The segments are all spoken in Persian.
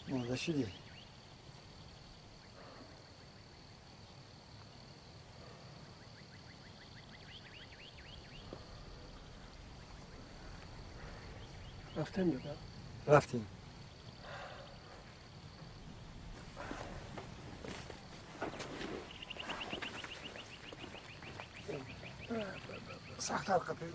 مرده شدی؟ رفتیم دیگه. رفتیم. سخت حرکت پیدا.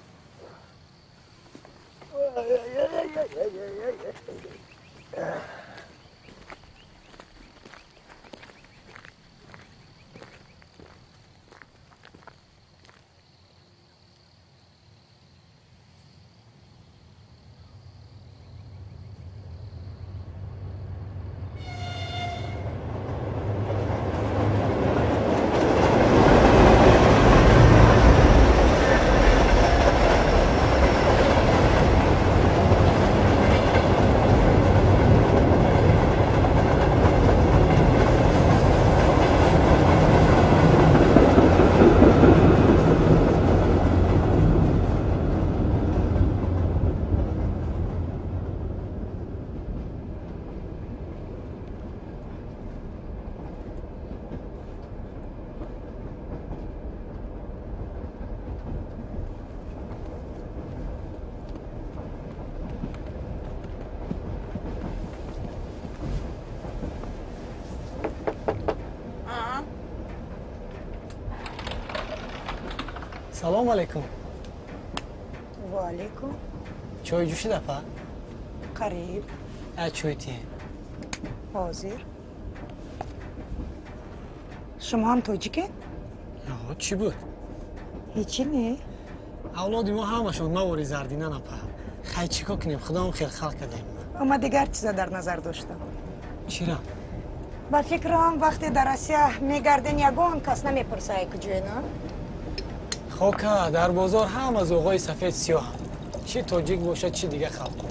سلام علیکم. و علیکم. چای جوشی دفعه؟ قریب. چای تیه؟ حاضر. شما هم تاجیکه؟ آه چی بود؟ هیچی نه؟ اولادی ما همشون مواری زردینه نپا. خیلی چیکار کنیم؟ خدا هم خیلی خلق کردیم. اما دیگر چیزا در نظر داشتم. چرا؟ با فکرم وقتی در آسیا میگردین یگان کس نمیپرسه کجای نه؟ خوکه در بازار هم از اوقای سفید سیاه هم. چی تاجیک باشه چی دیگه خلق.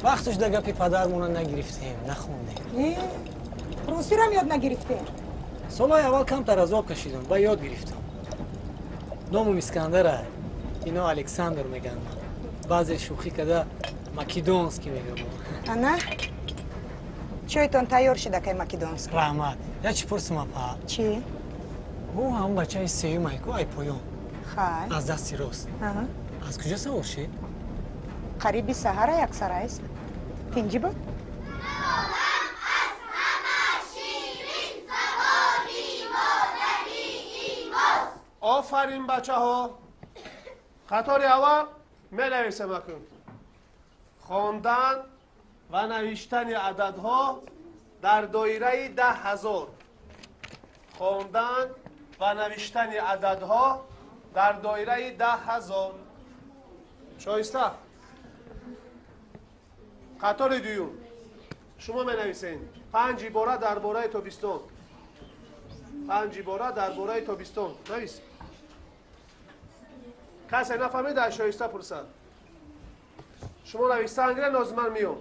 وقتش در گپی پدرمون نگرفتیم نخوندیم. روسی رو هم یاد نگرفته؟ سالهای اول کم تر از آب کشیدم و یاد گرفتم. نامم اسکندره، اینا الکساندر میگن. بعضی شوخی کده مکیدونسکی میگم. انا چایتون تیار شده که مکیدونسکی؟ رحمت یا چی پرسم اپا؟ چی؟ او هم بچه سیوم ایکو ای پایون. خیلی از دستی راست. از کجا سوار شید؟ قریبی سهره یک سر است. پینجی بود؟ آفرین بچه ها. خطار اول می نویسم اکن. خواندن و نوشتن عددها در دایره 10,000. خواندن و نوشتن عددها در دایره 10,000. شایسته. خطار دوم شما می نویسین 5 عبارت درباره تابستان. 5 عبارت درباره تابستان. نویس. کسی نفهمید در شایسته پرسد. شما نویسته انگره نازمن میام.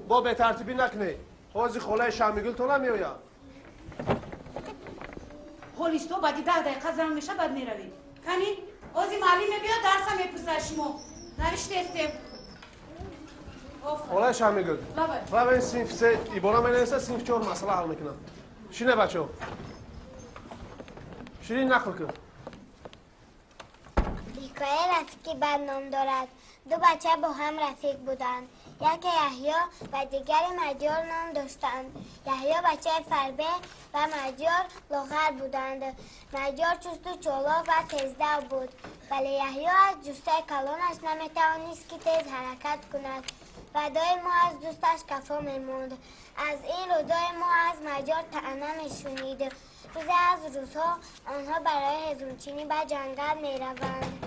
با به ترتیبی نکنه. حاضی خاله شمیگل تو نمیاید. خالیستو بعدی 10 دقیقه زمان میشه بعد میروید. کنین اوزی معلم بیا درس میپرسه شما. نوشته استیم. خاله شمیگل. و این صنف 3 عبارت می نویسه صنف 4 مسئله حل میکنم. شینه بچه ها. شیرین نقل کن. حکایه رفیقی بد نام دارد. دو بچه با هم رفیق بودند. یک یحیی و دیگر مجار نام داشتند. یحیی بچه فربه و مجار لاغر بودند. مجار چست و چالاک و تیزدو بود، ولی یحیی از جسته کلانش نمیتوانست که تیز حرکت کند و دائم از دوستش کفا میماند. از این رو دائم از مجار طعنه میشنید. روزی از روزها آنها برای هزونچینی به جنگل میروند.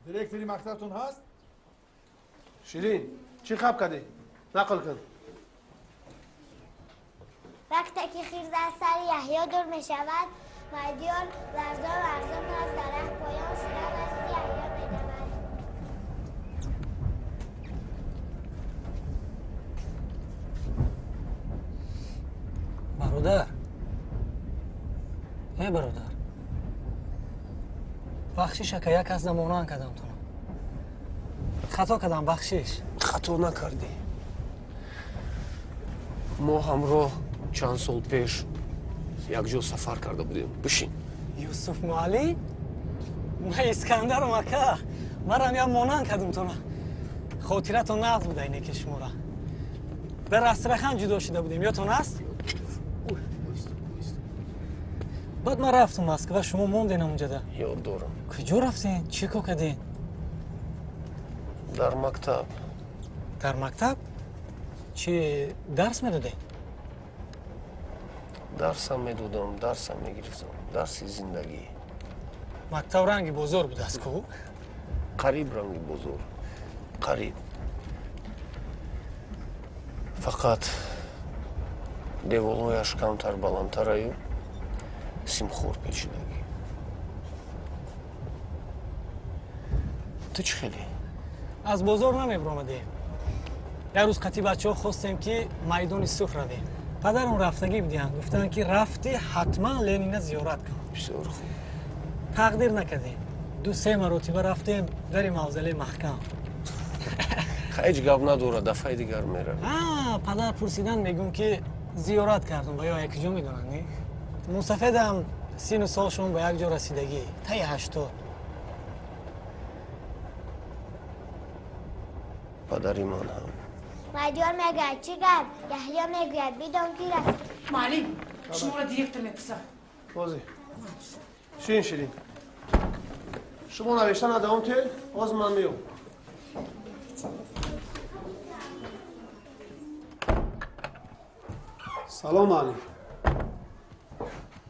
دیرکتری مکتبتون هست؟ شیرین چی خب کردی؟ نقل کن. وقتی که خیز از سر یحیی دور می شود، مجار لرزان از درخت پایان شدن از یحیی می رود. برادر برادر بخشی شکه یک از نمانان کدم تونم خطا کردم بخشش. خطا نکردی. ما همراه چند سال پیش یک جا سفر کرده بودیم. بشین. یوسف معلی؟ ما اسکندر مکه. مرا یا مانند کردم تو نه. خاطرتون نقض بوده اینه که شما را. در استرخان جدا شده بودیم یادتون است؟ بعد ما رفتم مسکو شما موندین اونجا ده. یاد دارم. کجا رفتین؟ چی کار کردین؟ در مکتب. در مکتب؟ چی درس میدادین؟ درسم میدادم، درسم میگرفتم. درس زندگی. مکتب رنگی بزرگ بود است کو؟ قریب رنگی بزرگ. قریب. فقط دیوالایش کمتر بلندتره و سیمخور پیچیدگی. تو چی خیلی؟ از بزرگ نمیبرامدیم. یک روز قطعی بچه ها خواستیم که میدان صوف رویم. پدرم رفتگی بودیم. گفتن که رفتی حتما لنین زیارت کن. بسیار خوب. تقدیر نکردیم. 2-3 مرتبه رفتیم در موزله محکم. هیچ گپ نداره، دفعه دیگر میره. پدر پرسیدن میگم که زیارت کردم با یا یک جا میدونن نی؟ مستفیدم سین و سالشون به یک جا رسیدگی تا 80. پدری من هم. مدیار میگه چی کرد؟ یحیی میگوید بیدون کی رفت. معلم شما را دیرکتر میپرسم. بازی. شین شیرین. شما نوشتن ادام تل، باز من میام. سلام معلم.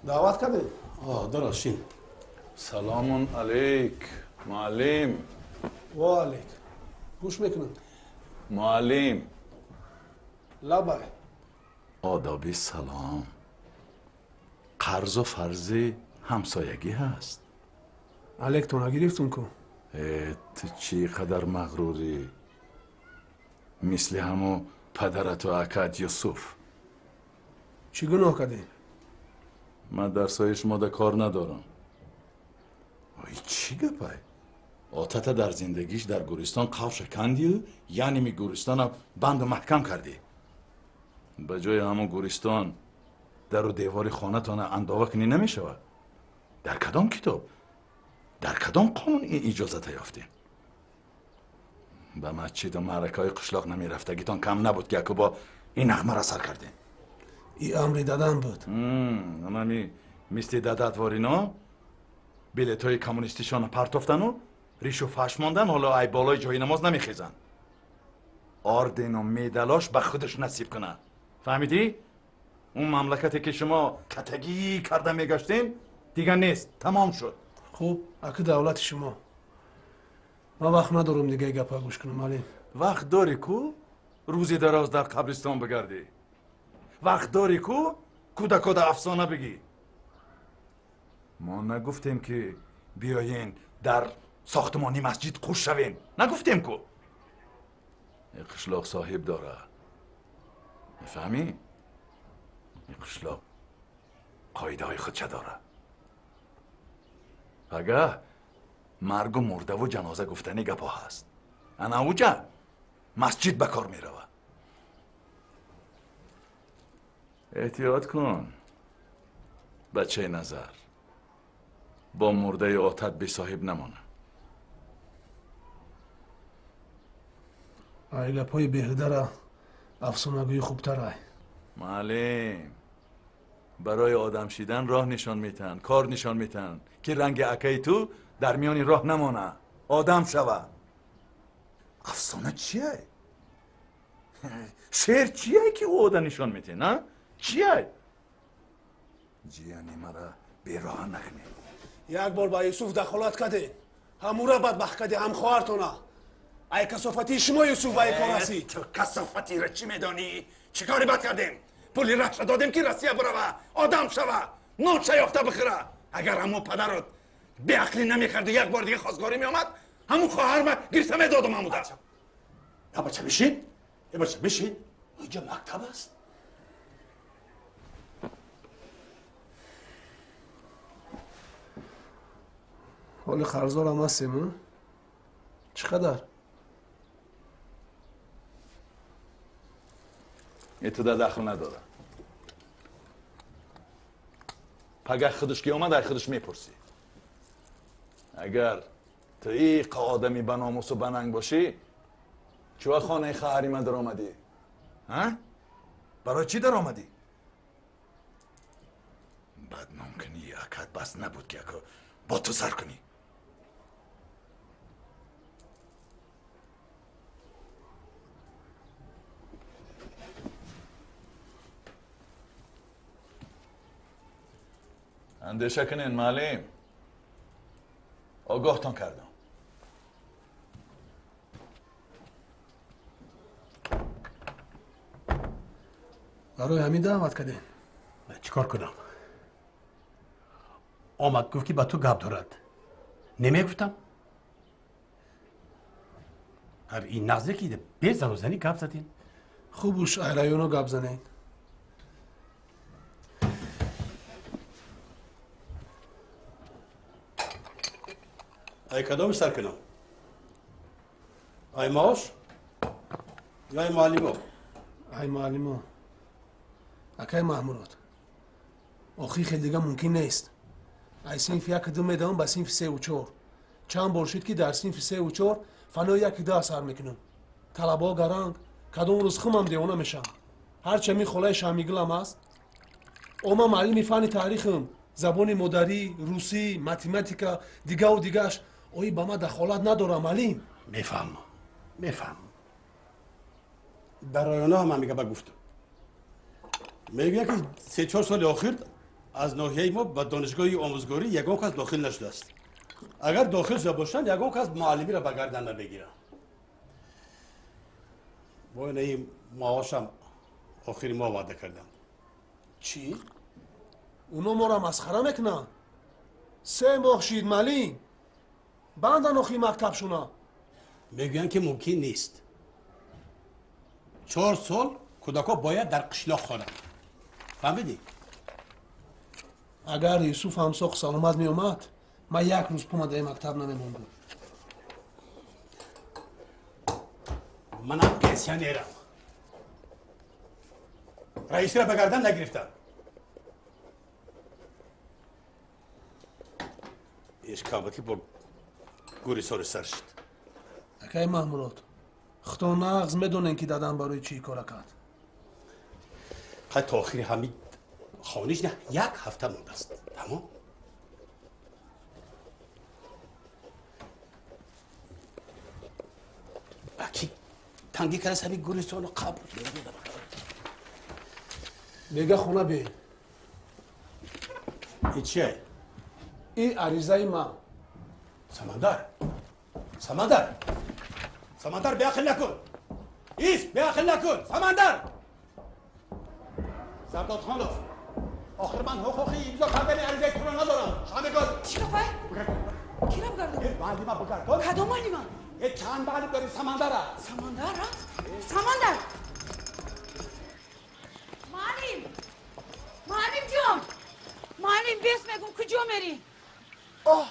دعوت کردین؟ دراشین. سلام علیک معلم. و علیک. گوش میکنم. معلم. لبای. آدابی سلام. قرض و فرضی همسایگی هست. علیک تو نگرفتون کو؟ تو چی قدر مغروری؟ مثل همو پدرت و اکاد یوسف. چی گناه کردین؟ من در سایه شما ده کار ندارم. ای چی گپای؟ آتت در زندگیش در گورستان قاف شکندی و یعنی می گورستان رو بند و محکم کردی. به جای همون گورستان در و دیوار خانه تانه انداوه کنی نمی شود. در کدام کتاب؟ در کدام قانون این اجازت یافتیم؟ به مسجد و معرکه های قشلاق نمی رفتگیتان کم نبود که با این نغمه را سر کردیم. این امری دادن بود. اما مثل دادت وارینا بیلیت های کمونیستیشان پرتفتن و ریش و فش ماندن حالا ای بالای جای نماز نمیخیزن. آردین و میدلاش به خودش نصیب کنه. فهمیدی؟ اون مملکتی که شما کتگی کرده میگشتین دیگه نیست. تمام شد. خوب، اکی دولت شما. من وقت ندارم دیگه گپا گوش کنم معلم. وقت داری کو؟ روزی دراز در قبرستان بگردی. وقت داری کو؟ کودکا در افسانه بگی. ما نگفتیم که بیاین در ساختمانی مسجد خوش شوین. نگفتیم کو؟ این قشلاق صاحب داره. میفهمی؟ این قشلاق قایده های خودشه داره. اگه مرگ و مرده و جنازه گفتنی گپا هست. انا اوجا مسجد بکار میروه. احتیاط کن بچه نظر. با مرده آتت بی صاحب نمانه. ای گپای بیهوده را افسانه‌گویی خوبتره. معلم برای آدم شیدن راه نشان میتن، کار نشان میتن که رنگ اکای تو در میان راه نمانه، آدم شوه. افسانه چیه؟ شعر چیه که او آدم نشان میته نه؟ چیه؟ جیانی مرا بیراه نکنی. یک بار با یوسف دخالت کردین. همورا بدبخت کردی هم خواهرتونه. ای کسافتی شما یوسف با کار هستی. تو کسافتی را چی میدانی؟ چی کاری بد کردیم؟ پولی رخش دادیم که رسیه بروه، آدم شوه، نوچه یافته بخیره. اگر همون پدرت به عقلی نمیکرد یک بار دیگه خواستگاری میامد، همون خواهر من گرفته میدادم همون در. یا بچه بشین، یا بچه بشین. اینجا مکتب است. حال خرزار هم هستیم ها؟ چقدر؟ تو در دخل نداره. پگه خودش که اومد خودش میپرسی. اگر تو ای آدمی به ناموس و بننگ باشی چوه خانه خواهری من در آمدی؟ ها؟ برای چی در آمدی؟ بعد ممکنی یکت بس نبود که با تو سر کنی. اندیشه کنین معلم. آگاهتان کردم. برای همین دعوت کردین. چیکار کنم؟ آمد گفت که با تو گپ دارد. نمیگفتم؟ هر این نزدیکی به زن و زنی گپ زدین. خوبوش ایرایونو گپ زنین. ای کدام سر کنم؟ ای ماش؟ یا ای معلمو؟ ای معلمو. اکای محمود. آخی خیلی دیگه ممکن نیست. ای صنف یک دو میدان با صنف 3 و 4. چند بار شد که در صنف 3 و 4 فنا یک ده سر میکنم. طلبا گرانگ کدام روز خمم دیوانه میشم. هرچه می خلای شامیگل هم است. اما معلم فن تاریخم، زبان مادری، روسی، ماتماتیکا، دیگه و دیگهش اوی با ما دخالت نداره معلم. میفهم. در رایانه هم میگه بگفتم. میگه که 3-4 سال اخیر از ناحیه ما به دانشگاه آموزگاری یگان کس داخل نشده است. اگر داخل شده باشند یگان کس معلمی را به گردن نمیگیرن. با این معاشم آخری ما وعده کردم. چی؟ اونا ما را مسخره میکنن. 3 ماه شید معلم. بندن آخی مکتب شونا. میگوین که ممکن نیست. 4 سال کودکا باید در قشلاق خوانند. فهمیدی؟ اگر یوسف همساق سلامت می اومد من یک روز پوم در مکتب نمیموندم. منم پنسیونرم. رئیسی را به گردن نگرفتم. اشکابتی با گوری سر شد. اکای محمود خدا نغز میدونن که دادن برای چی کار کرد. قد تا آخری حمید خانیش نه 1 هفته مونده است. تمام؟ باکی تنگی کرد همین گوریستان رو قبول دیگه خونه بی. این چیه؟ این عریضه من. سمندر بیاخل نکن. بیاخل نکن. سمندر سرداد خانوف آخر من حقوقی امضا کردن عریضه تو رو ندارم. شامگل چی بخوای؟ کی رو بگردم؟ یه معلمه بگرد. کدوم معلمه؟ یه چند معلم داری سمندر. سمندر؟ معلم جان. معلم بیس میگم کجا میری؟ اوه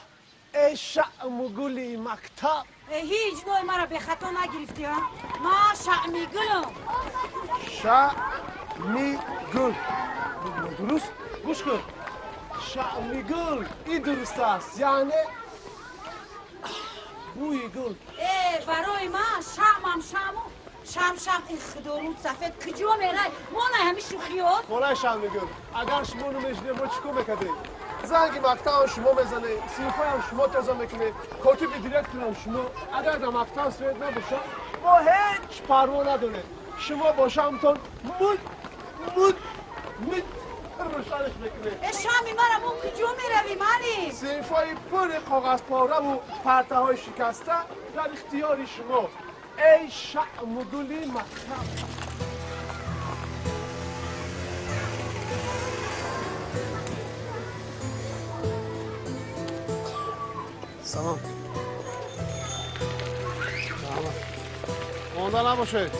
ای شعمگلی مکتب. هیچ نوع مرا به خطا نگرفتی ها؟ ما شعمیگلم. شعمیگل درست؟ گوش کن. شعمیگل این درست است. یعنی بوی گل. برای ما شعمم شم این خدارون سفید کجا میره؟ ما نه همین شوخیات؟ خلای شعمیگل اگر شما رو میشنه ما چیکار میکردیم؟ زنگ مکتب شما میزنه، سینفای هم شما تازه میکنه، کاتب دیرکتور هم شما. اگر در مکتب سوید نباشه ما هیچ پروا نداره. شما باشه همتون مود روشنش میکنه. شامی مرا ما کجا میروی مالی؟ سینفای پر کاغذ پاره و پرته های شکسته در اختیار شما. ای شعمگلی مکتب. سلام. مونده نباشه.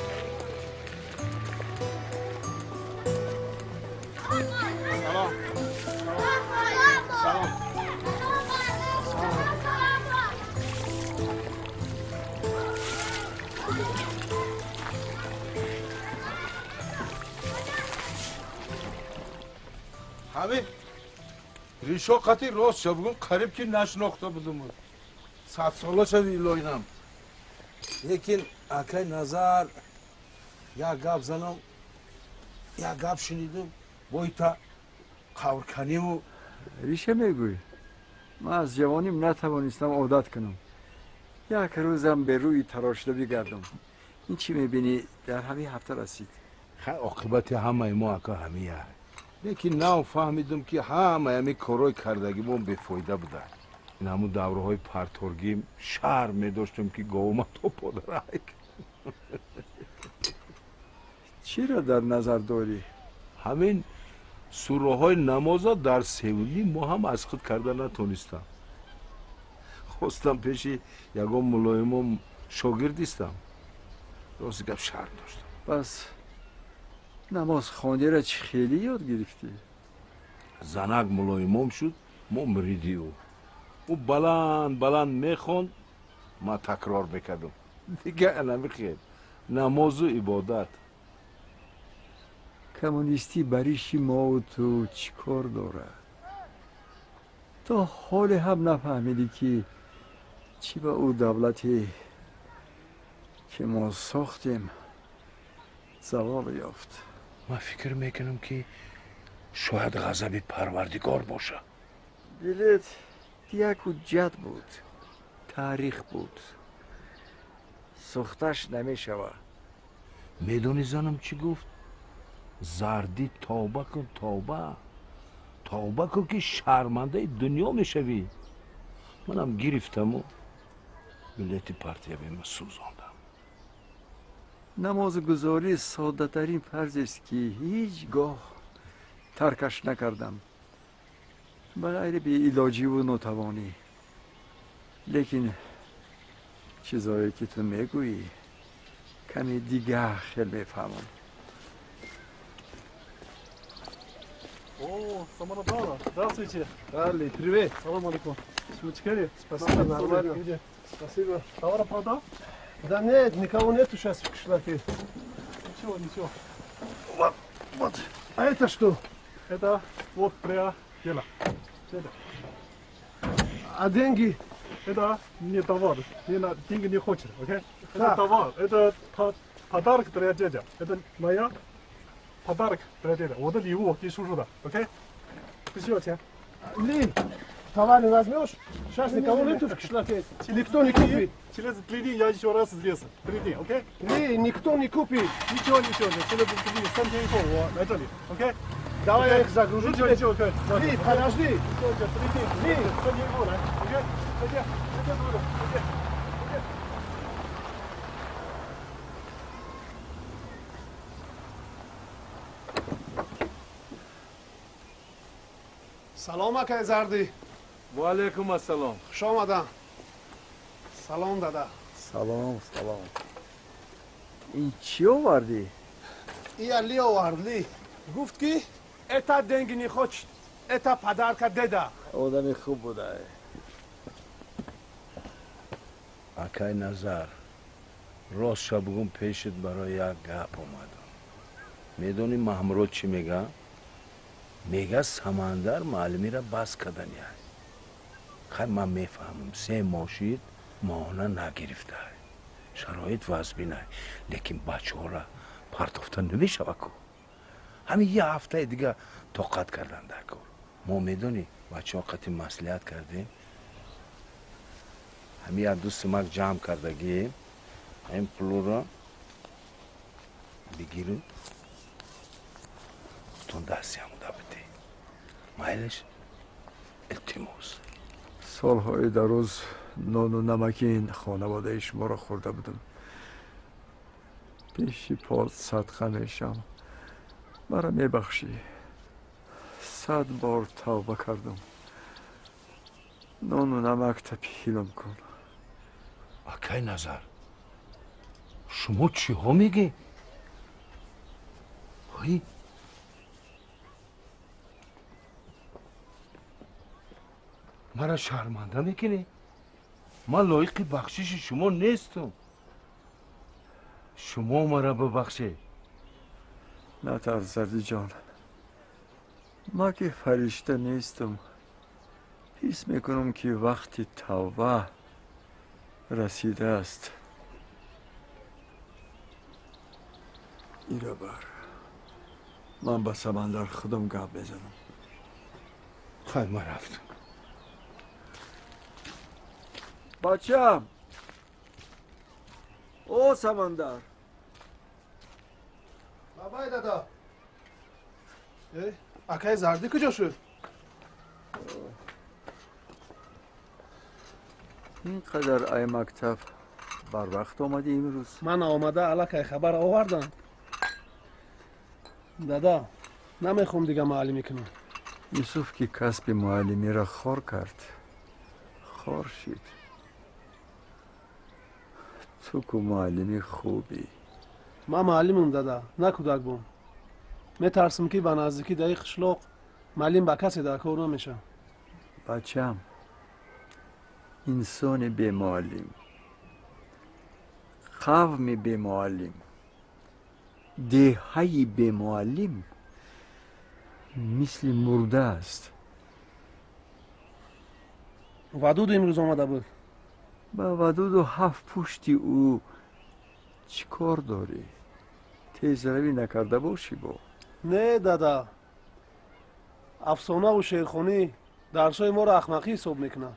سلام. همین ریشو قطعی راست شد بگم قریب که نشناخته بودم 100 ساله شد ایلاینم لیکن اکای نظر یا گپ زنم یا گپ شنیدم بایتا قورکنی و ریشه میگوی من از جوانیم نتوانستم عادت کنم یک روزم به روی تراشده بگردم این چی میبینی در همین هفته رسید عاقبت همه ما اکا همیه لیکن نه فهمیدم که همه همی کارای کردگی بون بفایده بوده این همون دوره های پرتورگیم شهر می داشتم که گاوما تو پادرک چی را در نظر داری؟ همین سوره های نمازا در سیولی ما هم از خود کرده نتونستم خواستم پیشی یکم ملایمم شاگردیستم راست گپ شهر داشتم پس نماز خانی را چی خیلی یاد گرفتی؟ زنک ملایمم شد ما مریدی او بلند میخوند ما تکرار بکردم دیگه علمی خیل نماز و عبادت کمونیستی بریشی ما و تو چی کار داره؟ تا حال هم نفهمیدی که چی با او دولتی که ما ساختیم زوال یافت من فکر میکنم که شاید غضب پروردگار باشه دلت یک حجت بود تاریخ بود سختش نمیشوه میدونی زنم چی گفت؟ زردی توبه کن توبه کن که شرمنده دنیا میشوی منم گرفتم و ملت پارتیا بیم سوزاندم نماز گذاری ساده ترین فرض است که هیچگاه ترکش نکردم بغیر بی علاجی و ناتوانی لیکن چیزایی که تو میگویی کمی دیگه خیلی میفهمم О, Самонадала, здравствуйте. Али, привет. Салам алейкум. Смучкали? Спасибо, нормально. Спасибо. Товар продал? Да нет, никого нету сейчас в кишлаке. Ничего. Вот. А это что? Это вот для дела. Это. А деньги? Это не товар. Деньги не хочет, окей? Это товар. Это подарок для дядя. Это моя подарок для дяди. 我的礼物给叔叔的 ，OK？ 不需要钱。Ли, товар не возьмешь? Сейчас никого нету в кишлаке. Никто не купит. Через 3 дня я еще раз здесь. 3 дня, OK？ Ли, никто не купит. Ничего. Через 3 дня, 3 天以后我来这里 ，OK？ Давай я их загружу. Ничего. Ли, подожди. 3 дня. Ли, 3 天以后来 ，OK？ 再见，OK？ سلام اکای زردی و علیکم السلام خوش آمدم سلام دادا سلام این چی آوردی؟ ای علی آوردی گفت که اتا دنگی نیخوچ اتا پدرک ددا آدمی خوب بوده اکای نظر راست شب بگم پیشت برای یک گپ اومدم میدونی محمود چی میگه؟ میگه سمندر معلمی را بس کردن خیلی من میفهمم 3 ماشید ماهانه نگرفته شرایط وضبی نه لیکن بچه ها را پرتافته نمیشه کو همین یه هفته دیگه طاقت کردن در کار ما میدونی بچه ها قطعی مسئولیت کردیم همین یک دو سمک جمع کردگی این پلو را بگیریم تون دستی همون دبتی مایلش التماس سالهای در روز نان و نمکی این خانواده شما را خورده بودم پیشی پاس صدقه میشم مرا میبخشی 100 بار توبه کردم نان و نمک تپیلم کن اکای نظر شما چی ها میگی؟ هایی مرا شرمنده میکنی؟ من لایق بخشش شما نیستم شما مرا ببخشی نه ترس زردی جان ما که فرشته نیستم. حس میکنم که وقتی توبه رسیده است. ایرا بر من با سمندر خودم گپ بزنم. خیر ما رفتم. بچم او سمندر بابای دادا اکای زردی کجا شد؟ اینقدر ای مکتب بر وقت آمدی امروز؟ من آمده علاکه خبر آوردم. دادا نمیخوام دیگه معلمی کنم. یوسف که کسب معلمی را خار کرد، خار شد. تو که معلمی خوبی. من معلمم دادا، نه کودک بوم. میترسم که به نزدیکی در قشلاق معلم به کسی در کار نمیشه. بچم انسان بی معلم، قوم بی معلم، دهه‌ای بی معلم مثل مرده است. ودود امروز آمده بود. با ودود و 7 پشتی او چی کار داری؟ تیز روی نکرده باشی با؟ نه دادا، افسانه و شیرخوانی درسای ما را احمقی حساب میکنه.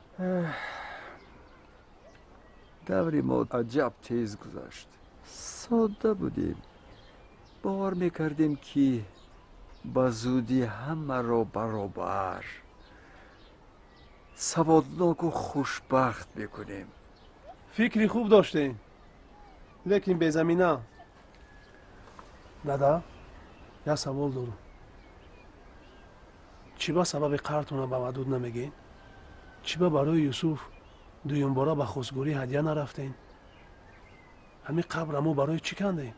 دوری ما عجب تیز گذشت. ساده بودیم، باور میکردیم که با زودی همه را برابر سوادناک و خوشبخت میکنیم. فکری خوب داشتیم لیکن به زمینه. دادا یا سوال دارم، چی با سبب قرضتون به ودود نمیگین؟ چی با برای یوسف دویم باره به خواستگاری هدیه نرفتین؟ همین قبرمو برای چی کندین؟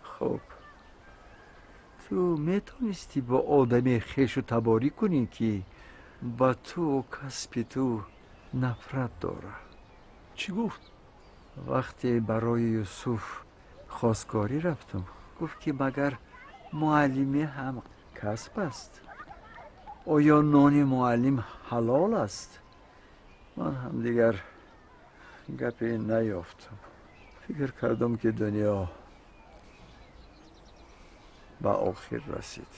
خب تو میتونستی با آدمی خیش و تباری کنی که با تو و کسب تو نفرت داره. چی گفت؟ وقتی برای یوسف خواستگاری رفتم گفت که مگر معلمی هم کسب است؟ آیا نان معلم حلال است؟ من هم دیگر گپی نیافتم. فکر کردم که دنیا به آخر رسید.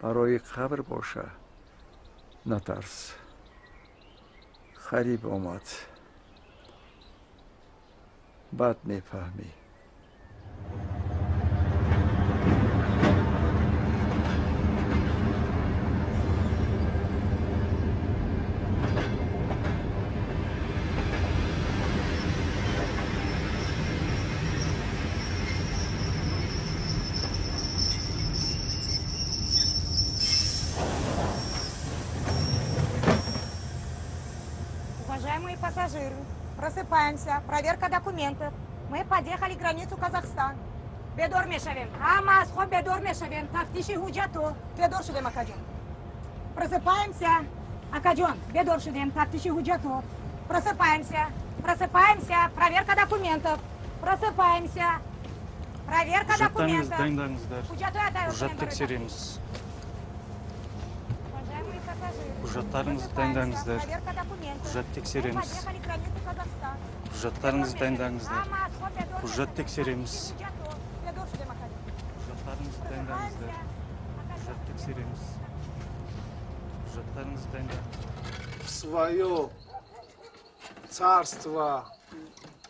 برای قبر باشه نترس. خریب آمد بعد میفهمی. Уважаемые пассажиры, просыпаемся. Проверка документов. Мы подъехали границу Казахстан. Бедор мешавем. Ама, сход бедор мешавем. Тафтиши худжату. Бедор шудем, Акаджон. Просыпаемся. Акаджон, бедор шудем. Тафтиши худжату. Просыпаемся. Просыпаемся. Проверка документов. Просыпаемся. Проверка документов. Худжату отдай. Құжат тексереміз. Уважаемые пассажиры. Құжаттарыңызды дайындаңыздар. Құжат тексереміз. Құжаттарыңызды дайындаңыздар. Құжат тексереміз. Құжаттарыңызды дайындаңыздар. Құжат тексереміз. Құжаттарыңызды дайындаңыздар. Свое царство,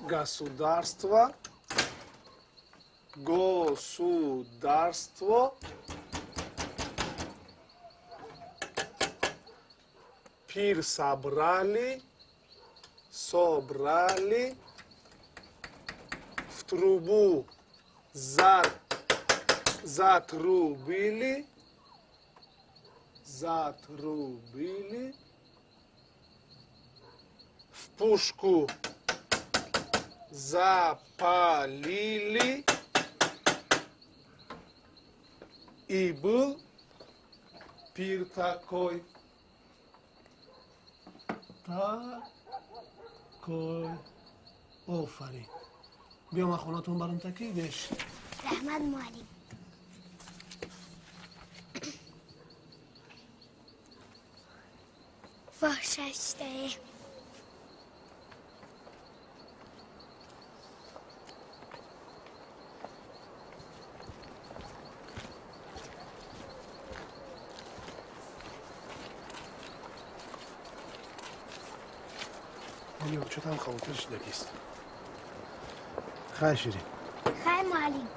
государство, государство, пир собрали, собрали, в трубу затрубили, затрубили, в пушку запалили, и был пир такой. такой. آفرین. بیا من خونتون برام تکیدش. رحمت معلم. واششته Yok, çöten kavutmuş döküyorsun. Xay Şirin. خیلی معلم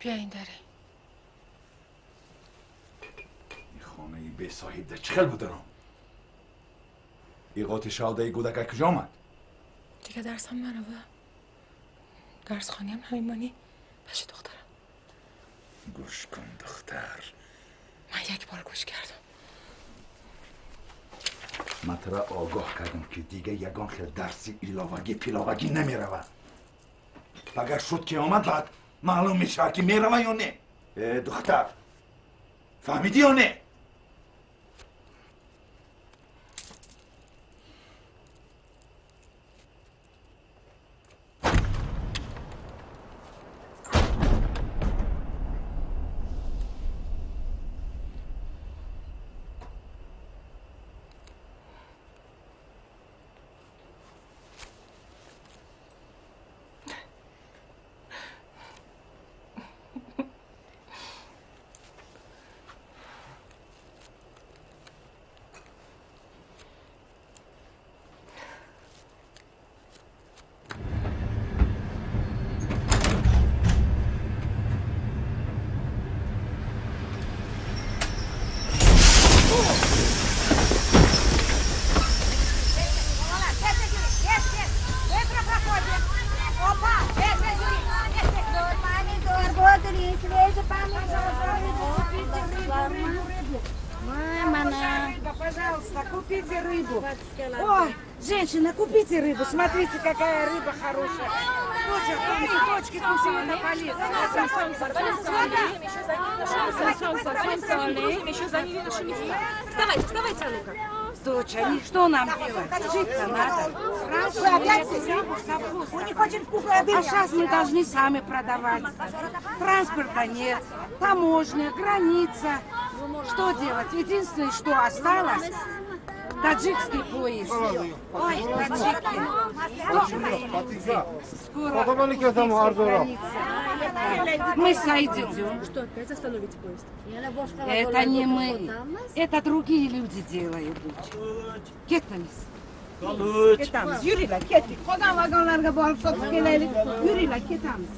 بیا این داره این خانه به صاحب در چخل بودرم ای قاطی شالده ای گودک کجا آمد دیگه درسم نروه درس خانیم نمیمانی پیش دخترم گوش کن دختر من یک بار گوش کردم من ترا آگاه کردم که دیگه یگان خیل درسی ایلاوگی پیلاوگی نمی روه اگر شد که آمد بعد معلوم میشه که می روه یا نه دختر فهمیدی یا نه Пожалуйста, купите рыбу. Ой, женщина, купите рыбу. Смотрите, какая рыба хорошая. Точки, кусим, это полезно. Вставайте, вставайте, Алука. Доча, что нам делать? Жить-то надо. Вы опять мы не хотим вкусное. А сейчас мы должны сами продавать. Транспорта нет, таможня, граница. Что делать? Единственное, что осталось, таджикский поезд. Ой, таджики. Скоро мы сойдем. Что, опять остановите поезд? Это не мы. Это другие люди делают. Ketamiz. Ketamiz. Yürüyle, kettik. Kodan vagonlarga borib sotib kelaylik. Yürüyle, ketamiz.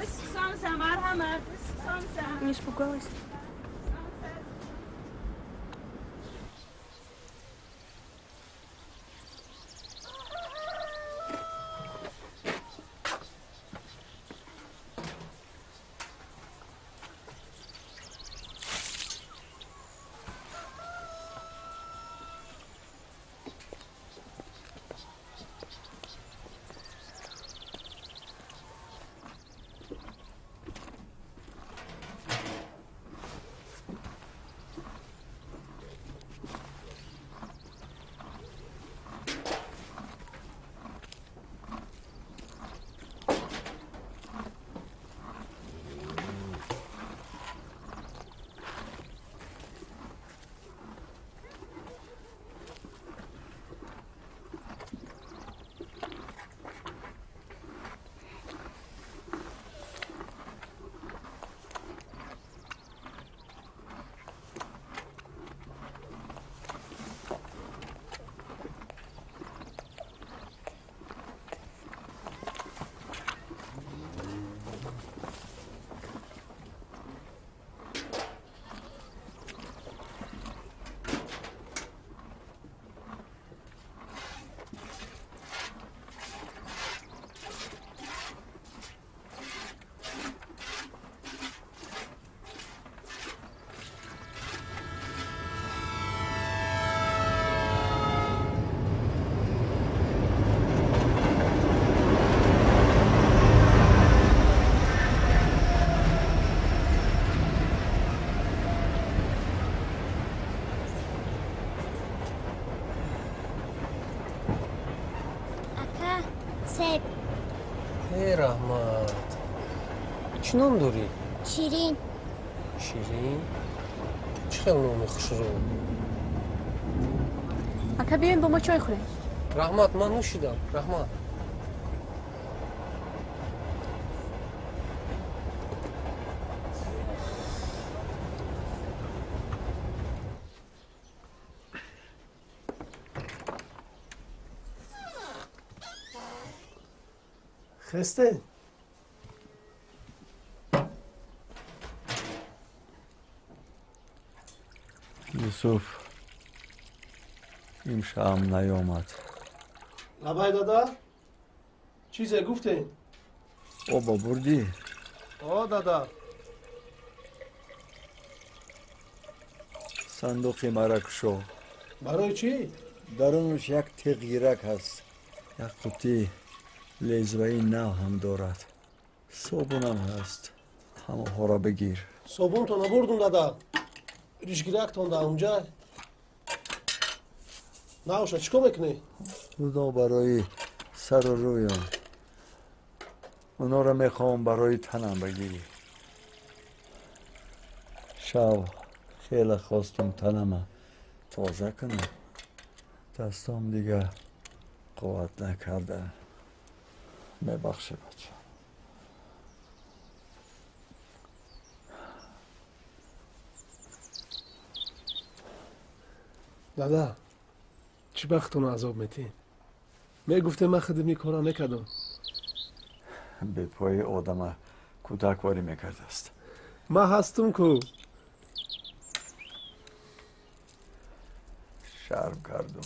Issiqsansan, marhamat. Issiqsansan. Не испугалась? سب. ای رحمت چی نام داری؟ شیرین. شیرین؟ چه خیلی نامی خوش رو. اکا بیاین با ما چای خوریم. رحمت من نوشیدم. رحمت. خسته یوسف این شام نیامد. لبای دادا چیزه گفته؟ بابا بردی؟ دادا صندوقی مرکشو. برای چی؟ درونش یک تغییرک هست. یک قطی لیزوایی نو هم دارد. صابونم هست. همه ها را بگیر. صابون تو نبردون دادا. ریشگیرک تون در اونجا. نوشا چیکار میکنی؟ اونا برای سر و رویم. اونا را میخوام برای تنم بگیری. شب خیلی خواستم تنم تازه کنم. دستام دیگه قوت نکرده. میبخشه بچه. دادا چی بختون عذاب میتین؟ میگفته من خدمی کارا نکردم. به پای آدم کودکواری میکرده است. من هستم کو. شرم کردم.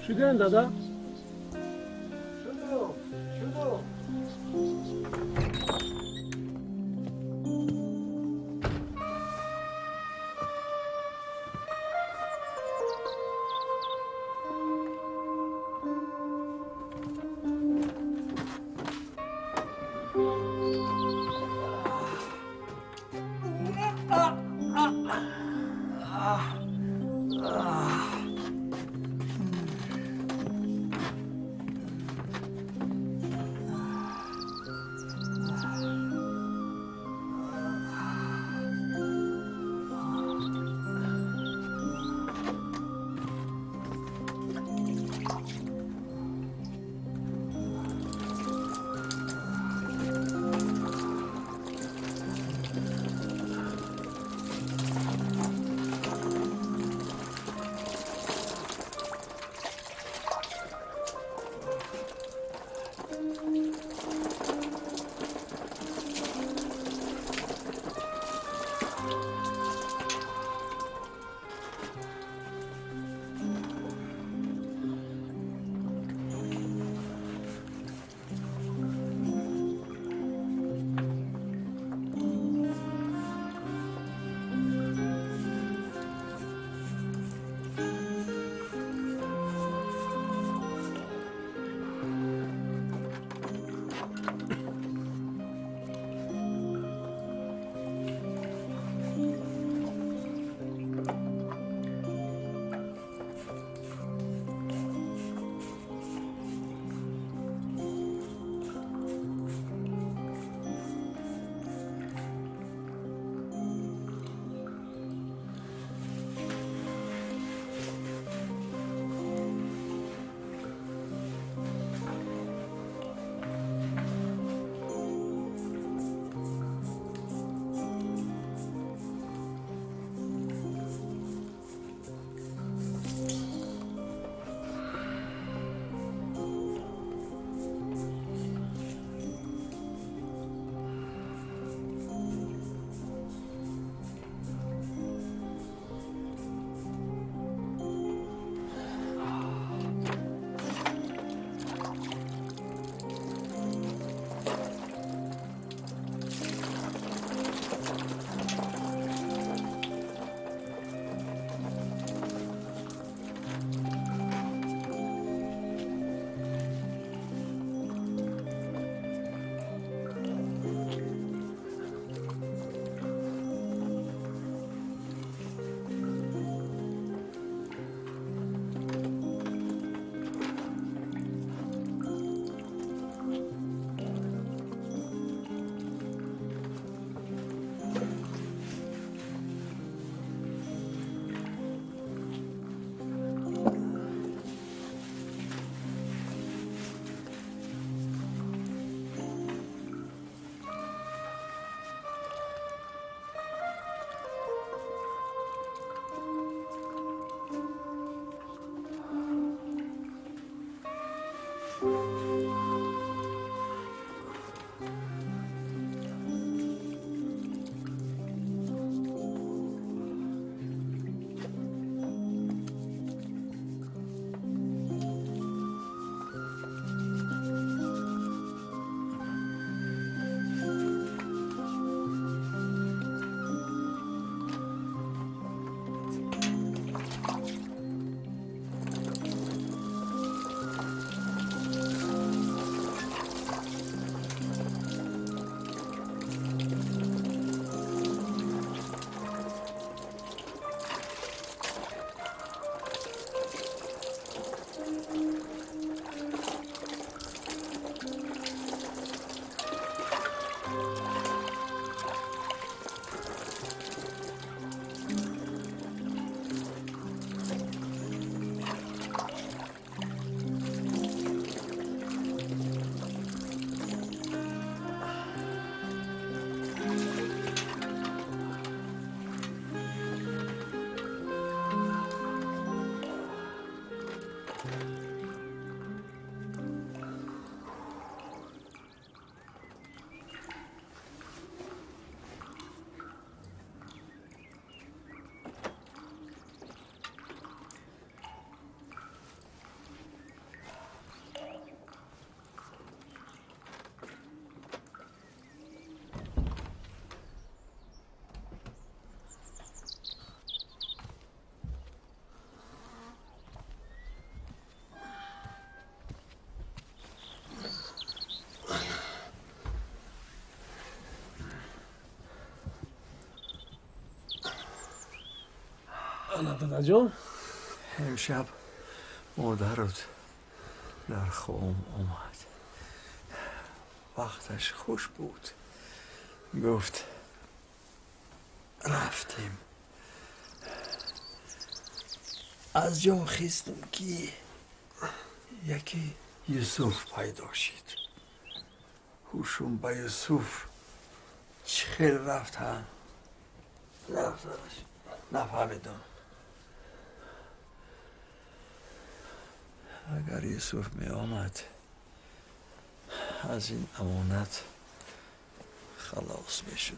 شدن دادا؟ جان دادا جان امشب مادرت در خوام اومد وقتش خوش بود گفت رفتیم از جا خیستم که یکی یوسف پیدا شد هوشم به یوسف چخیل رفتن نفهمیدم اگر یوسف می آمد از این امانت خلاص می شدم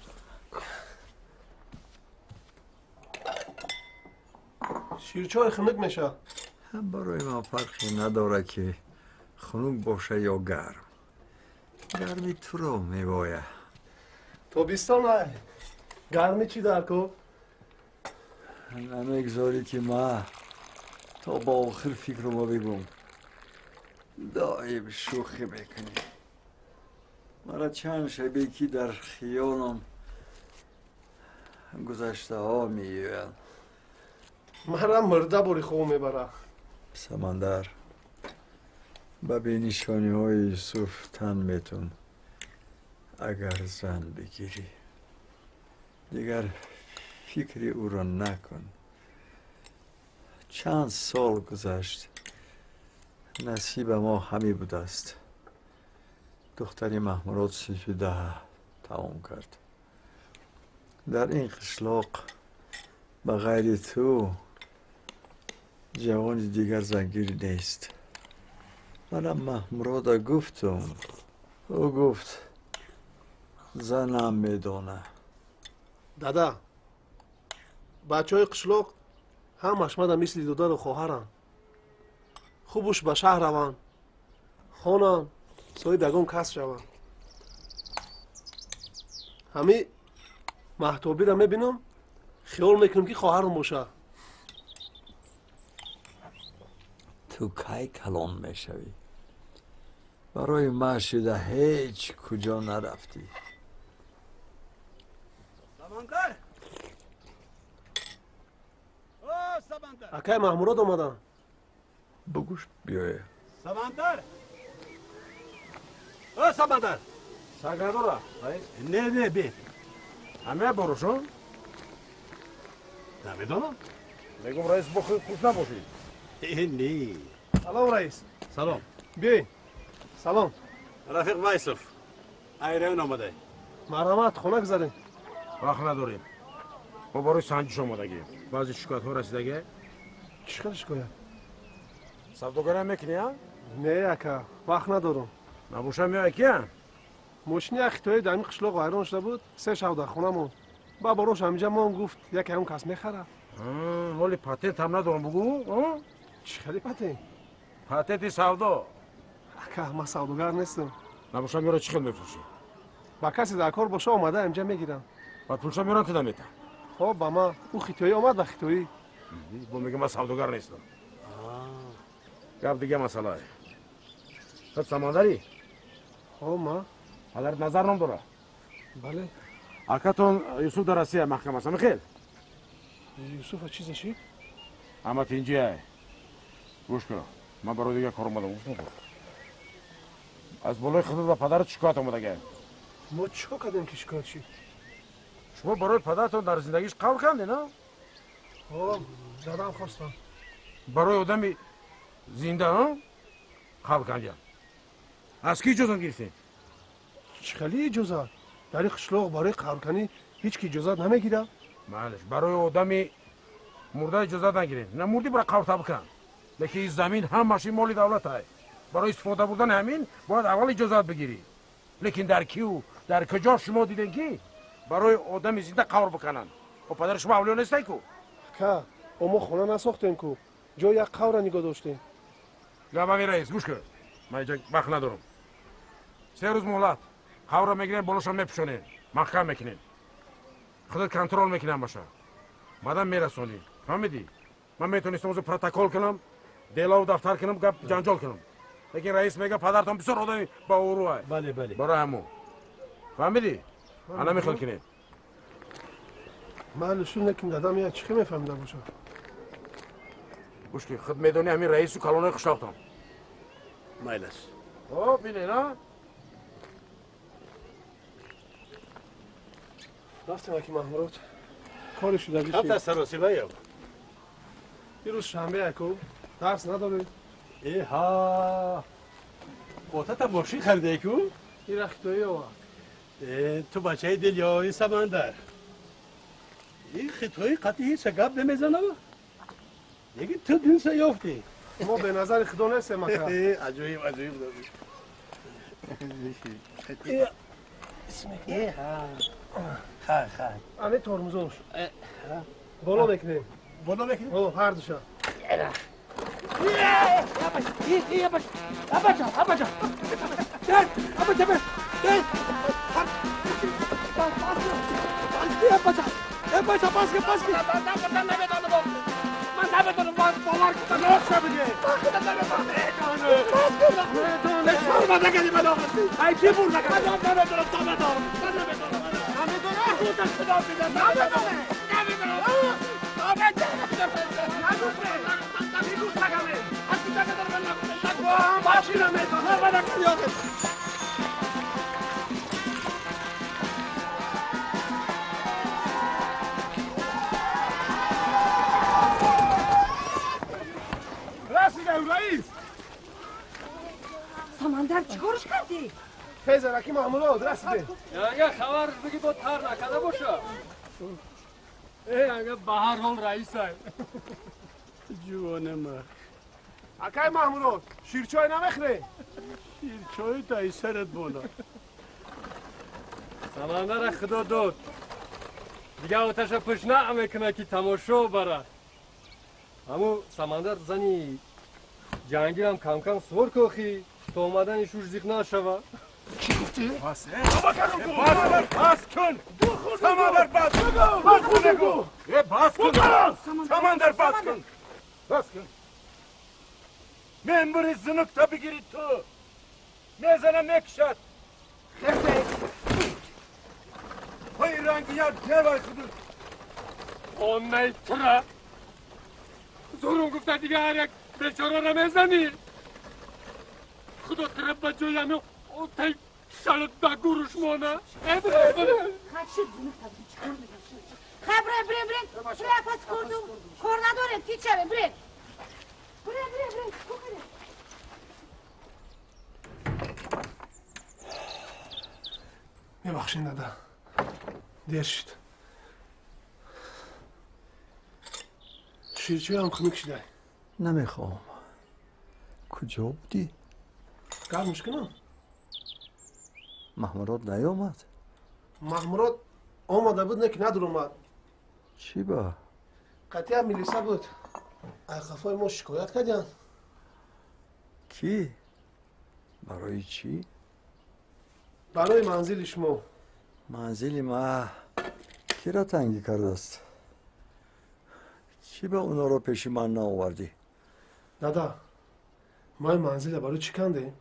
شیرچای خنک میشه هم برای ما فرقی نداره که خنک باشه یا گرم گرمی تو رو می باید تابستان های گرمی چی در کو؟ نمیگذاری که ما تا با آخر فکر ما بگم دائم شوخی بکنی مرا چند شبه که در خیالم گذشته ها میگوید مرا مرده باری خواه میبره سمندر به نشانی های یوسف تن میتون اگر زن بگیری دیگر فکری او را نکن چند سال گذشت نصیب ما همی بود است دختری محمورات 13 تمام کرد در این قشلاق به غیر تو جوان دیگر زنگیری نیست منم محمورات گفتم او گفت زنم میدونه دادا بچه های قشلاق همش مده مثل دودر و خواهرن خوبش به شهر روان خانان سوی دگم کس شوان همی محتابی را میبینم خیال میکنم که خواهرم باشه تو کی کلان میشوی برای معشوده هیچ کجا نرفتی سمندر سمندر اکای محمورات آمدن بگوش بیایه سمندر سمندر سرگردارا نه بی همه بروشون نمیدونم میگم رئیس خوش نباشید نه سلام رئیس سلام بیاین سلام رفیق وایسف ایران آمده مرحمت خونه گذارین وقت نداریم ما برای سنجش آمدگی بعضی شکایت ها رسیدگی چیکار شکایت سوداگری هم میکنی ها؟ نه اکا وقت ندارم نبوشه میای کی هم؟ ماشینی اخی توی دمی قشلاق ویران شده بود 3 شب در خونه مون با باروش همینجا من گفت یکی همون کس میخره حالی پاتنت هم ندارم بگو چی خیلی پتین؟ پاتنتی سودا اکا من سوداگر نیستم نبوشه میره چی خیل میفروشی؟ با کسی در کار باشه آمده اینجا میگیرم بعد پولشا میرن کدام میتن؟ خب با ما او خیتویی آمد و خیتویی با میگه من سوداگر نیستم گفت دیگه مسئله خود سمندری؟ خب ما حضرت نظر نم داره بله اکاتون یوسف در رسیه محکمه است خیل یوسف چیزشی؟ اما اینجا گوش کن من برای دیگه کار اومدم گوش نکن از بالای خودت و پدرت شکایت اومده ما چیکار کردیم که شکایت شد؟ شما برای پدرتون در زندگیش قبول کردی نه؟ خب زدم خواستم برای آدمی زنده ها؟ قبول کردی از کی اجازه گرفتی؟ خیلی اجازت در قشلاق برای قبول کنی هیچ کی اجازت نمیگیره معلش برای آدمی مرده اجازه نگیرین نه مردی برای قبول بکن لیکن این زمین هم ماشین مال دولت های برای استفاده بردن همین باید اول اجازت بگیری لیکن در کیو در کجا شما دیدین کی برای آدم زنده قبول بکنن و پدر شما اولیو نیستی کو که اما خونه نساختیم کو جای یک قبر نگاه داشتیم یا من رئیس گوش کن من اینجا وقت ندارم 3 روز مهلت قبر میگیرین بالاشم میپوشونین محکم میکنین خودت کنترل میکنم باشه بعدم میرسونی فهمیدی من میتونستم از پروتکل کنم دیلا و دفتر کنم گپ جنجال کنم لیکن رئیس میگه پدرتون بسیار آدمی با اوروه بله برای همو فهمیدی الان میخواد کنید معلوشون نکن دادم یا چی میفهمیده باشه گوش که خود میدونی همین رئیس و کلانه قشلاقتم مایلش خب بینه نه رفتیم اکی محمود کاری شده بیشی هفته سراسیلا یا این روز شنبه اکو درس نداری؟ ها قطعه تا ماشین خریده اکو این رختایی ها تو بچه دلیایی سمندر این خطایی قطعی هیچ گپ نمیزنه دیگه تو دنسا یافتی ما به نظر خدا نیستیم اکا عجیب عجیب خیر خیر همه ترمزوش بالا بکنیم بالا بکنیم؟ بالا هر دوشا رسیدم رئیس سمندر چیکارش کردی؟ خیزر اکی محمود رسیده اگه خبر بگی با تر نکده باشه اگه به هر حال رئیس های جوانه ما اکی محمود شیرچای نمیخره شیرچای تایی سرت بالا سمندر خدا داد دیگه آتش پشت نمیکنه که تماشا بره همو سمندر زنی جنگی هم کم کم سور کخی تا اومدن شوش زیق نشوه چی گفتی؟ بس کن سمندر بس کن بس کن سمندر بس کن بس کن من بری زنک تا بگیری تو میزنم مکشد های رنگی ها دوای خودو اون نیتره زورون گفته دیگه هر یک بیچاره رو میزنی خدا تره بجای همه او تای شلط بگوروش مانه خبره بریم پس کردو کار نداره تیچره بریم میبخشین دادا دیر شد شیرچوی هم کمیک شده نمیخوام کجا بودی؟ گرمش کنم محمرات نیامد محمورات آماده بود نه که ندور اومد چی با؟ قطعی هم میلیسه بود از خفای ما شکایت کردن کی؟ برای چی؟ برای منزل شما منزل ما کی را تنگی کرده است؟ چی به اونا رو پیش من نآوردی؟ دادا ما این منزل برای چی کنده؟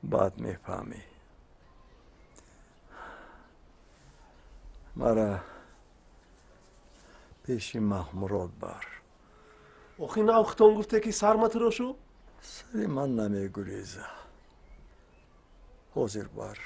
بعد میفهمی مرا پیش محمورات بر آخی نه اختان گفته که سرمت رو شو؟ سری من نمیگریزه حاضر بر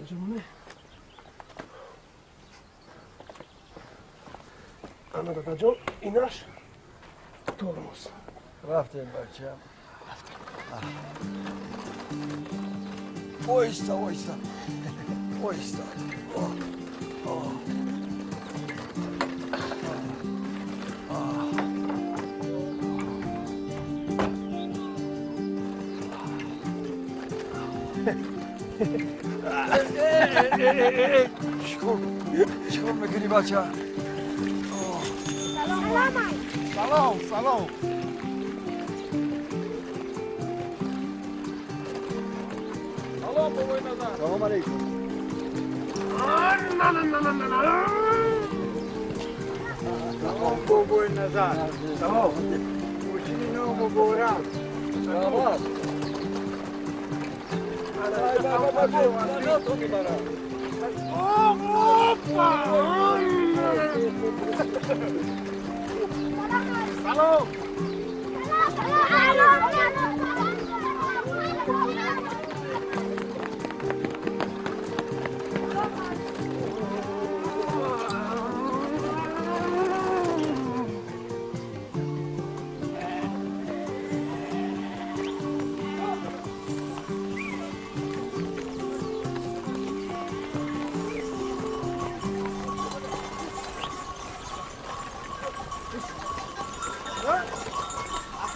جمونه انا دادا جان ایناش ترمز رفتیم بچه اویستا اویستا اویستا چیکار میکنی بچه؟ سلام سلام سلام بابای نظر سلام علیکم سلام بابای نظر سلام موشینی نو مبارک سلام سلام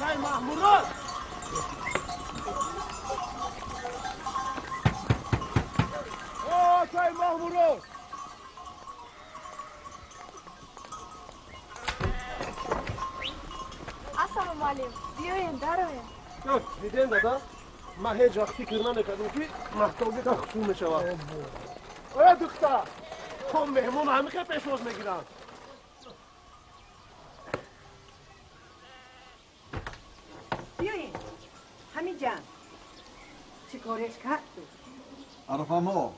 Akay Mahmurot! Akay Mahmurot! Assalomu alaykum. Biyoyin, daroyin. Yo'q, دیدین دادا من هیچ وقت فکر نمی‌کردم که محتابی تا خون میشود. آیا دختر تو مهمون همیشه پیشواز میگیرن. بیاین همین جان چی کارش کرد تو؟ عرفاما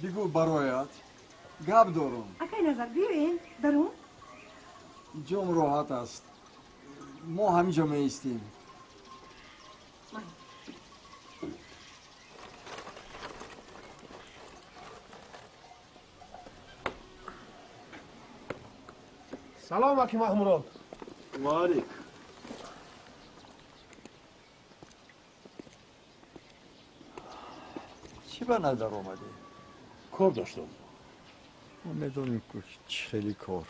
بگو برایت گپ دارم اکای نظر بیاین درون جام راحت است ما همینجا میستیم سلام اکی محمورات وعلیکم چی به نظر آمده؟ کار داشتم ما میدونیم که خیلی کار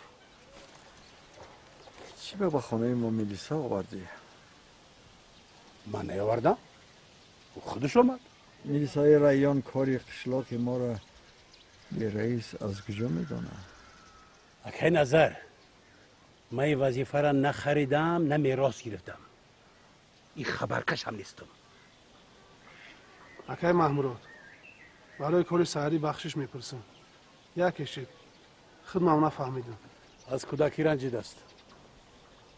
چی به خانه ما میلیسا آوردی؟ من نیاوردم خودش آمد میلیسای رایان کاری قشلاق ما را به رئیس از کجا میدانه؟ اکه نظر من این وظیفه را نخریدم نه میراث گرفتم این خبرکش هم نیستم اکای محمورات برای کار سحری بخشش میپرسم یکیشید خودم نفهمیدم از کودکی رنجیده است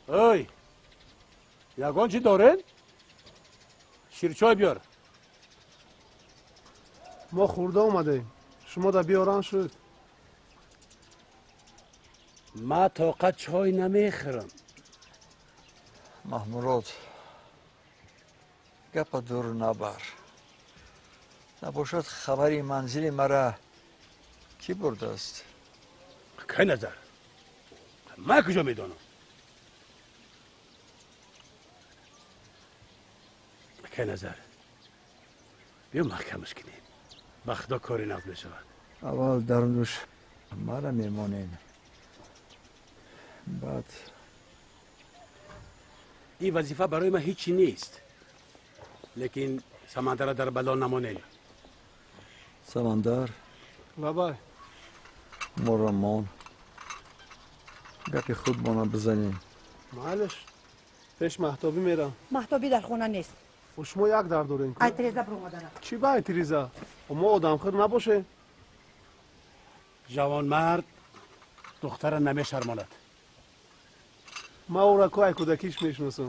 اوی یگان چی دارین؟ شیرچای بیار ما خورده اومدیم شما دا بیاران شد ما طاقت چای نمیخورم محمورات گپ دور نبر نباشد خبری منزل مرا کی برده است؟ که نظر من کجا میدانم که نظر بیا محکمش کنیم بخدا کاری نقد بشود اول درندوش مرا میمانین بعد این وظیفه برای من هیچی نیست لیکن سمندر در بلا نمانین سمندر لبای مرمان گپی خود بانا بزنیم معلش پیش محتابی میرم محتابی در خونه نیست و شما یک در دارین که ایتریزا برو دارم چی با ایتریزا؟ و ما آدم خیر نباشه جوان مرد دختر نمیشرماند ما او را که کودکیش میشناسم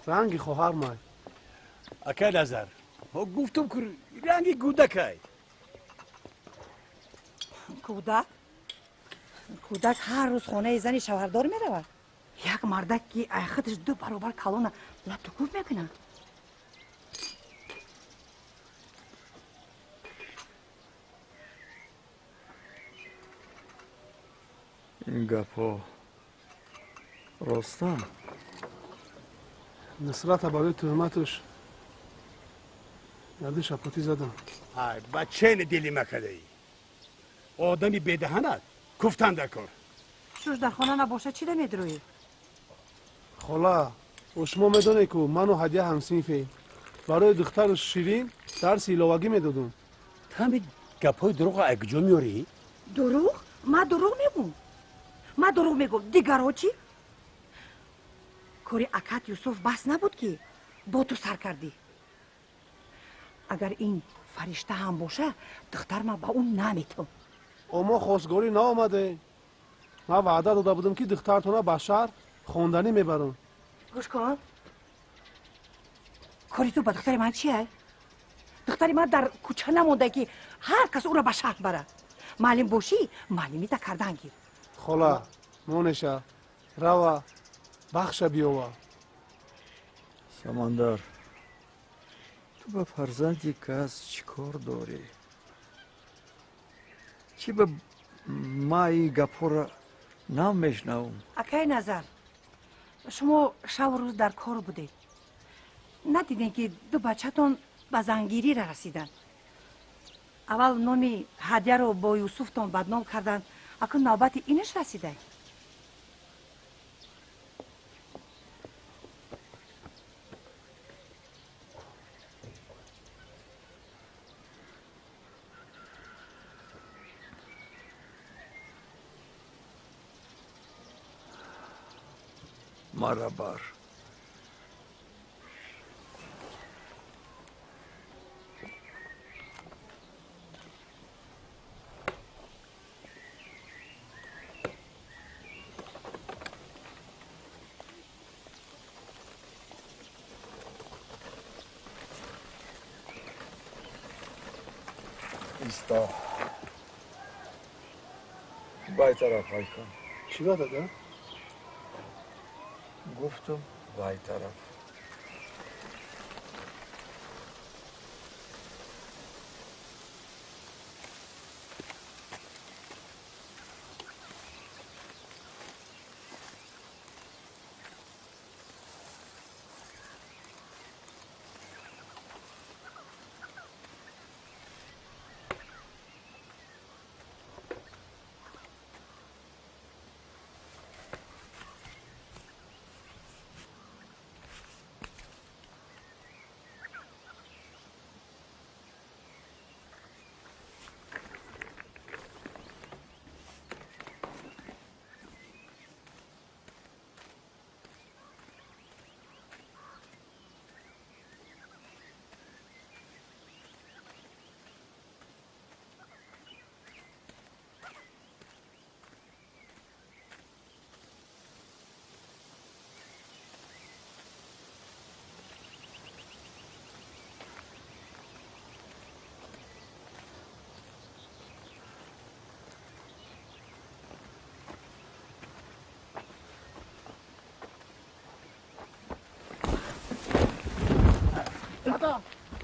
رنگی خواهر مای اکه نظر ها گفتم که رنگی کودکای کودک هر روز خانه زنی شوهردار میرود یک مردک که خودش دو برابر کلونه لطوکوب میکنه این گپا راستم نصرت برای تهمتش یادی شپاتی زدم های بچه دلی مکده ای آدمی بدهند کفتن در کار شوش در خانه نباشه چی نمیدروی خلا و شما میدونه که من و هدیه همسینفیم برای دختر شیرین درس ایلاوگی میدادم همین گپای دروغ اگجا میاری؟ دروغ؟ ما دروغ میگم دیگرها چی؟ کاری اکات یوسف بس نبود که با تو سر کردی. اگر این فرشته هم باشه دختر ما با اون نمیتون. اما خواستگاری نامده. من وعده داده بودم که دخترتونه به شهر خواندنی میبرم. گوش کن. کاری تو با دختر من چیه؟ دختر من در کوچه نمونده که هر کس او را به شهر بره. معلم باشی معلمی تا کردن گیر. خلا مونشا روا بخش بیاوا. سمندر تو به فرزندی کس چی کار داری؟ چی به ما ای گپا را نمیشنوم؟ اکای نظر شما شب و روز در کار بودید. ندیدین که دو بچه‌تون به زنگیری را رسیدن. اول نامی هدیه رو با یوسفتون بدنام کردن، اکنون نوبت اینش رسیده. مرا بر ایستا بای طرف های کن. چی را داده؟ گفتم بای طرف.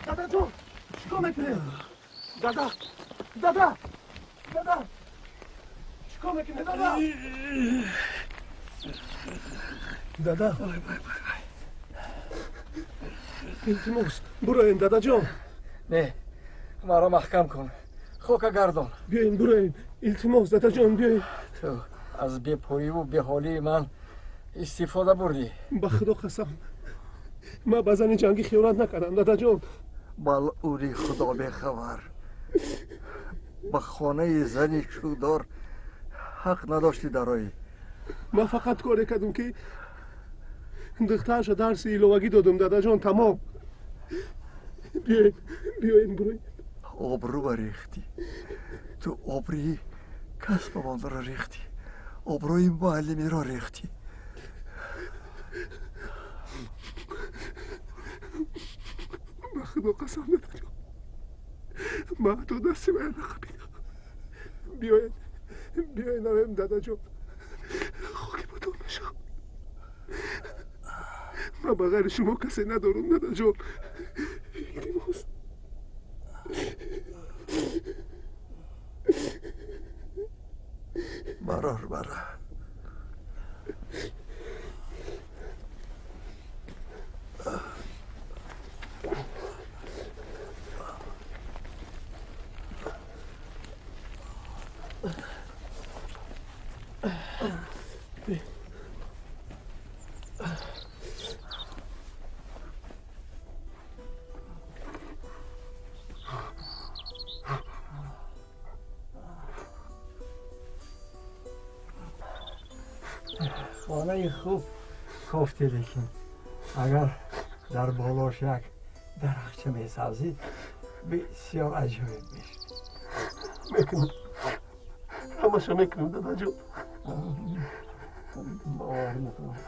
دادا جون چیکار میکنی؟ دادا چیکار میکنی دادا؟ دادا التماس برو دادا جون. نه مرا محکم کن، خوکا گردان. بیاین برو التماس دادا جون بیاین. تو از بی‌پویی و بی‌حالی من استفاده بردی. به خدا قسم من به زن جنگی خیانت نکردم دادا جون. بل اوری خدا بخبر به خانه زنی شودار حق نداشتی درایی. من فقط کاری کردم که دخترش درس ایلوگی دادم دادا جون. تمام. بیاین بروی. آبرو ریختی تو، آبری کسب من را ریختی، آبروی معلمی را ریختی. به خدا قسم دادا جون من تو دستی باید نخبیدم. بیاین نویم دادا جون. خاکی بودم نشم. من بغیر شما کسی ندارم دادا جون. التماس برار خانه خوب گفتی، لیکن اگر در بالاش یک درخچه میسازید بسیار عجیب میشه. میکنم، همشو میکنم دادا جون. باور میکنم.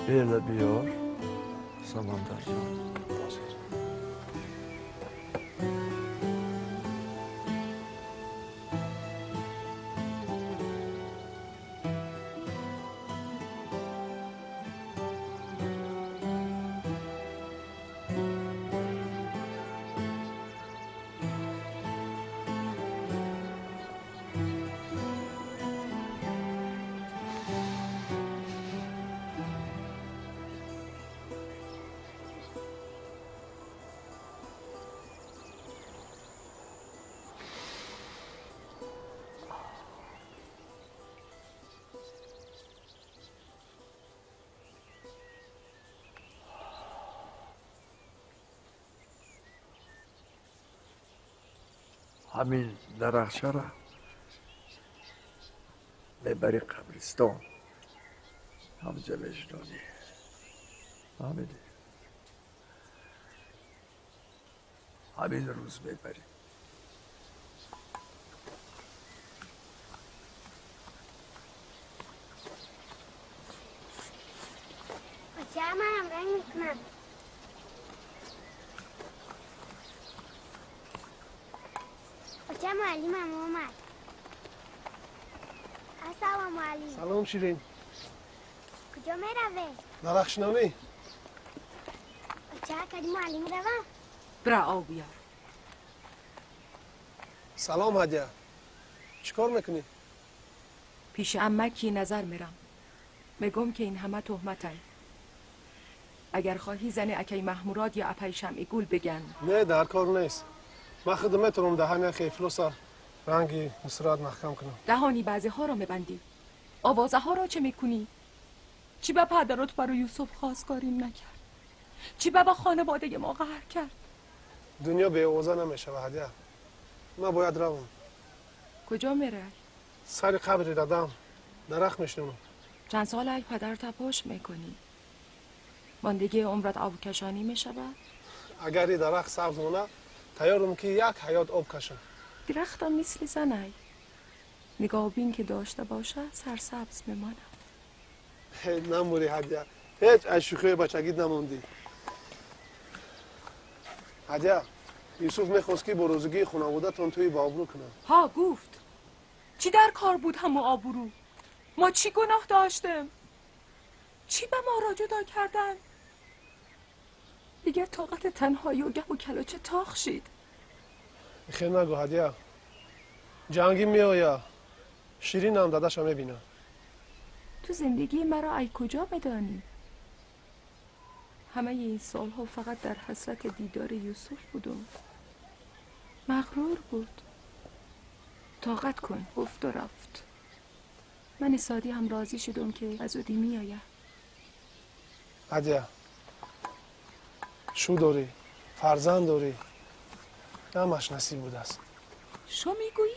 Böyle بیار سمندر جان. همین درخشه را ببری قبرستان، همجا وجدانی. همین روز ببری. بچه منم رنگ میکنم. بچه معلمم اومد. السلام علیکم. سلام شیرین. کجا میروی؟ درخشنامی. بچه کدی معلم روم؟ برا آب بیار. سلام هدیه. چیکار میکنی؟ پیش عمکی نظر میرم. میگم که این همه تهمتن. اگر خواهی زن اکی محمورات یا اپی شمعی گول بگن. نه در کار نیست. من خدمتم دهن خیفلوسا رنگی نصرات محکم کنم. دهانی بعضی ها را میبندی. آوازه ها را چه میکنی؟ چی به پدرت برای یوسف خواستگاریم نکرد؟ چی به خانواده ما قهر کرد؟ دنیا به اوضاع نمیشه و هدیه. من باید روم. کجا میره؟ سر قبری دادم. درخت میشنم. چند سال ای پدر تپاش میکنی؟ ماندگی عمرت آب کشانی میشود؟ اگر این درخت سبز مونه تیارم که یک حیات آب کشم. درختم مثل زنای. نگاه بین که داشته باشه سرسبز میمانم. نموری هدیه. هیچ از شوخی بچگیت نموندی. هدیه یوسف میخواست که با روزگی خانواده‌تون توی بابرو کنم. ها گفت. چی در کار بود همو آبرو؟ ما چی گناه داشتیم؟ چی به ما را جدا کردن؟ دیگر طاقت تنهایی و گه و کلوچه تاخ شید. خیر نگو هدیه. جنگی میآید. شیرین هم داداش میبینه. تو زندگی مرا ای کجا بدانی؟ همه این سالها فقط در حسرت دیدار یوسف بودم. مغرور بود. طاقت کن گفت و رفت. من سادی هم راضی شدم که از اودی میآید. هدیه شو داری فرزند داری همش نصیب بود است. شو میگویی؟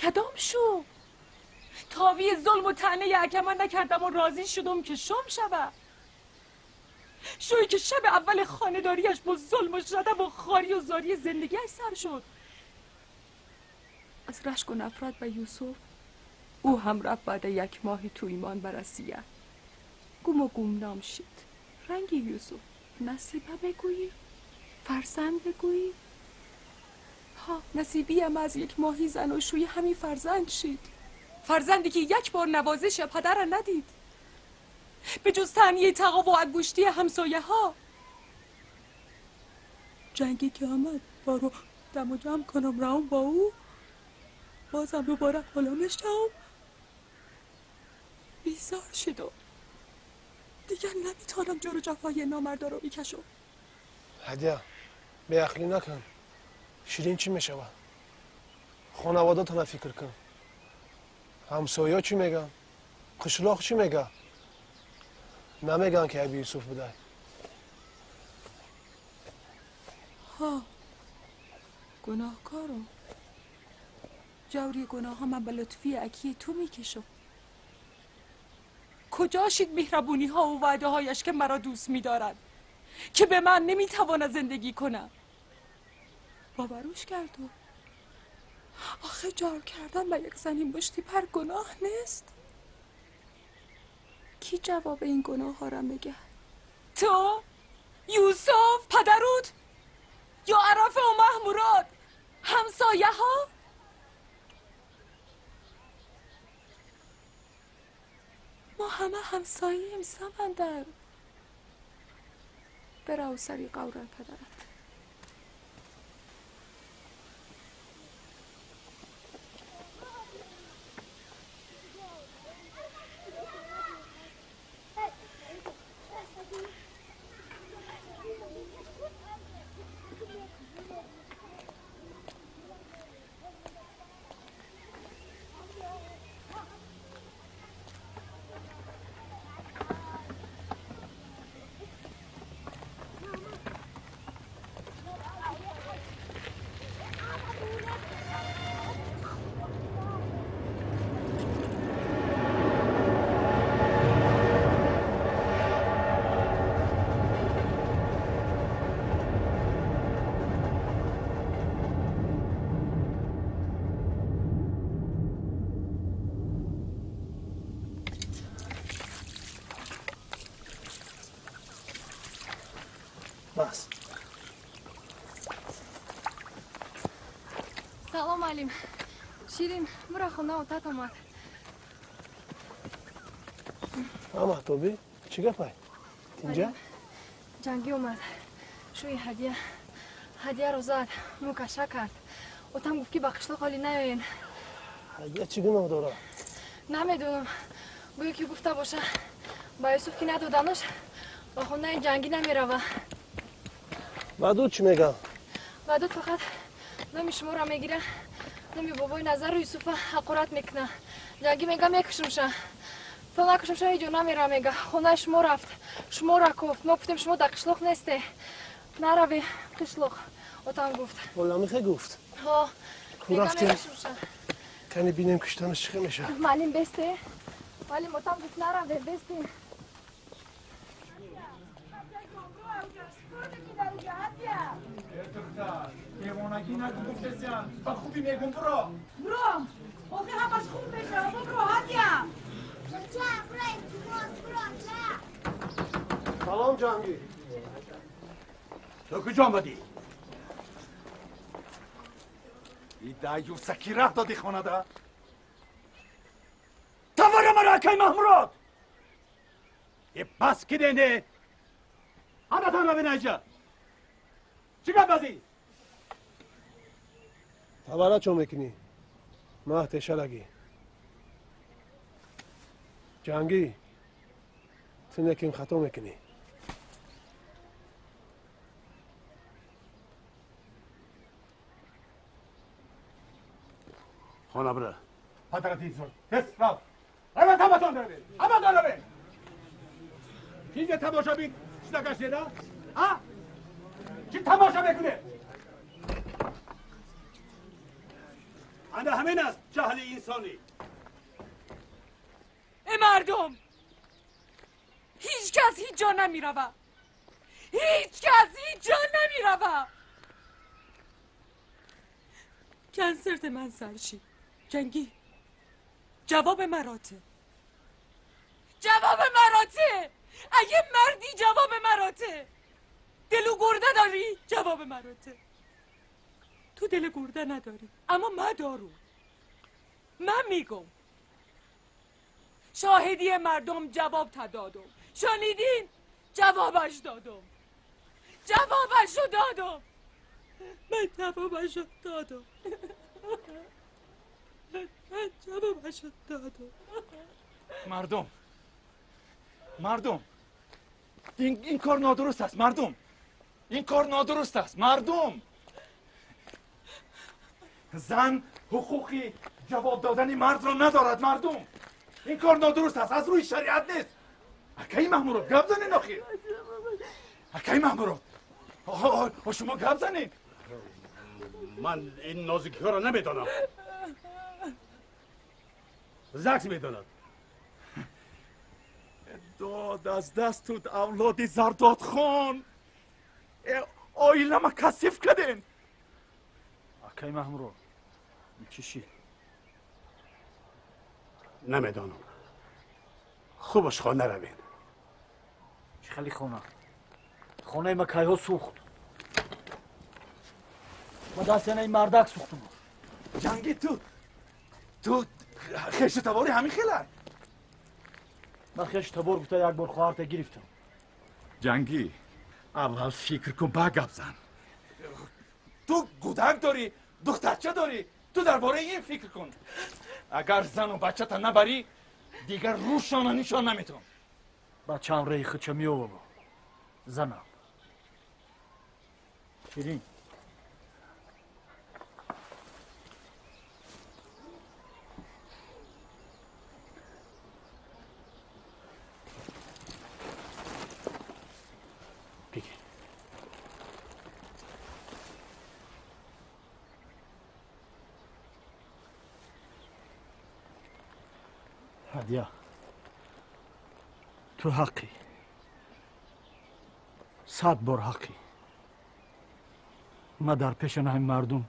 کدام شو؟ تاوی ظلم و طعنه یکم نکردم و راضی شدم که شم شوه. شوی که شب اول خانه‌داریش با ظلم و شدب و خاری و زاری زندگیش سر شد. از رشک و نفرت به یوسف او هم رفت بعد یک ماه تو ایمان برسیه. گم و گمنام شد. رنگ یوسف نصیبه بگویی؟ فرزند بگویی؟ ها نصیبی هم از یک ماهی زن و شوی همین فرزند شد. فرزندی که یک بار نوازش پدر را ندید به جز تعنیه تقا و انگشتی همسایه ها. جنگی که آمد بارو دم و جمع کنم راهم با او، بازم دوباره غلامش شم. بیزار شدم. دیگر نمیتونم جور و جفای نامردا رو بکشم. هدیه به عقلی نکن. شیرین چی میشود؟ خانواده تنها فکر کن. همسایه چی میگن؟ قشلاق چی میگه؟ نمیگن که ابی یوسف بوده. ها گناهکارم. جوری گناه ها من به لطفی اکی تو میکشم. کجا شید مهربونی ها و وعده هایش که مرا دوست میدارد، که به من نمیتواند زندگی کنم؟ باوروش کردم. آخه جار کردن به یک زنی مشتی پر گناه نیست؟ کی جواب این گناه ها را میگه؟ تو؟ یوسف؟ پدرود؟ یا عرفه و محموراد؟ همسایه ها؟ ما همه همسایه ایم سمندر. برو سری قورن پدرت. بس. سلام علیم. شیرین برو خونه اوتات اومد. محتوبی چی گپی؟ اینجا؟ جنگی اومد. شوی هدیه رو زد. مکشه کرد. اوتم گفت که با قشلاق حالی نیاین. هدیه چی گناه داره؟ نمیدونم. گویا که گفته باشه با یوسف که ندادنش با خونه جنگی نمیره. بعدو چی میگه؟ بعدو فقط نمی شما را میگیره، نمی بابای نظر رو یوسف حقارت میکنه. جنگی میگه میکشمشه. تو نکشمشه اینجا نمیره. میگه خونه شما رفت، شما را گفت. ما گفتیم شما در قشلاق نیسته، نروی قشلاق. اوتان گفت غلامی خیلی گفت. ها میگه میکشمشه. کنی بینیم کشتنش چی میشه؟ معلم بسته. معلم اوتان گفت نروی بسته. دیوانگی نکن گفتم با خوبی میگم برو آخه همش خوب میشه. برو هدیه. سلام جنگی. تو کجا آمدی؟ این دایوسکی راه دادی خانه ده؟ تاوره مرا اکی محموراد! یه بس که دینه همه تان رو اینجا چی گفت بازی؟ تبارا چون میکنی؟ مهد شرگی جنگی تو نکیم خطا میکنی. خانه بره پترتی زور دست راو همه تماشان داره همه داره اینجا تماشا بین چیزا کشته ده؟ ها؟ چی تماشا میکنه؟ انا همین است جهل انسانی. ای مردم، هیچ کس هیچ جا نمیروه. هیچ کس هیچ جا نمیروه. کنسرت من سرشی. جنگی جواب مراته. جواب مراته. اگه مردی جواب مراته. دلو گرده داری جواب مراته. تو دل گرده نداری اما من دارم. من میگم شاهدی مردم جواب دادم. شنیدین؟ جوابش دادم. جوابش رو دادم. من تمامش رو دادم. من تمامش رو دادم. مردم این کار نادرست است. مردم این کار نادرست است. مردم زن حقوقی جواب دادن مرد را ندارد. مردم این کار نادرست است. از روی شریعت نیست. اکی مامورات گپ زنین آخه. اکی مامورات شما گپ زنین. من این نازکی ها را نمیدانم. زکس میداند. داد از دستت اولاد زرداد خان. آیله ما کثیف کردین. اکی مامورات چی؟ نمیدانم. خوبش خانه روین. چی خیلی خانه ما که ها سوخت. ما دست این مردک سوختم. جنگی تو خیش تباری همین خیلی. من خیش تبار گفته یک بار خواهرت گرفتم. جنگی اول فکر کن با گپ زن. تو گودک داری، دخترچه داری، تو درباره این فکر کن. اگر زن و بچه تا نبری دیگر روشان نشان نمیتون. بچه هم ریخ چه میو بابا زنم شیرین بگی هدیه تو حقی 100 بار حقی من در پیش همین مردم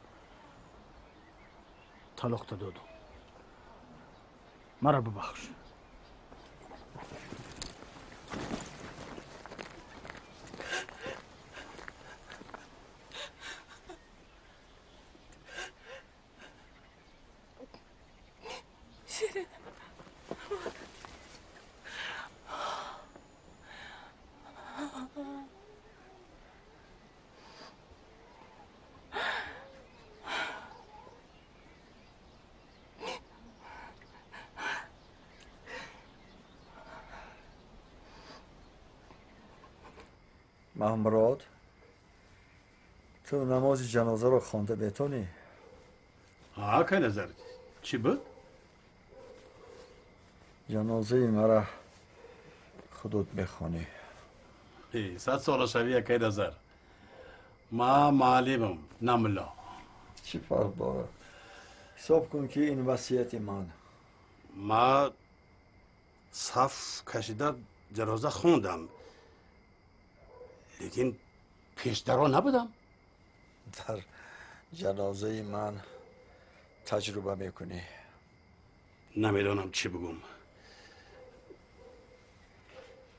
طلاق دادم مرا ببخش مامورات تو نماز جنازه رو خوانده بتونی؟ ها که نظر چی بود؟ جنازه مرا خودت بخونی 100 سال شویه که نظر ما معلمم نملا چی فرق داره؟ حساب کن که این وصیت من ما صف کشیده جنازه خوندم لیکن پیشترا نبودم در جنازه من تجربه میکنی نمیدانم چی بگم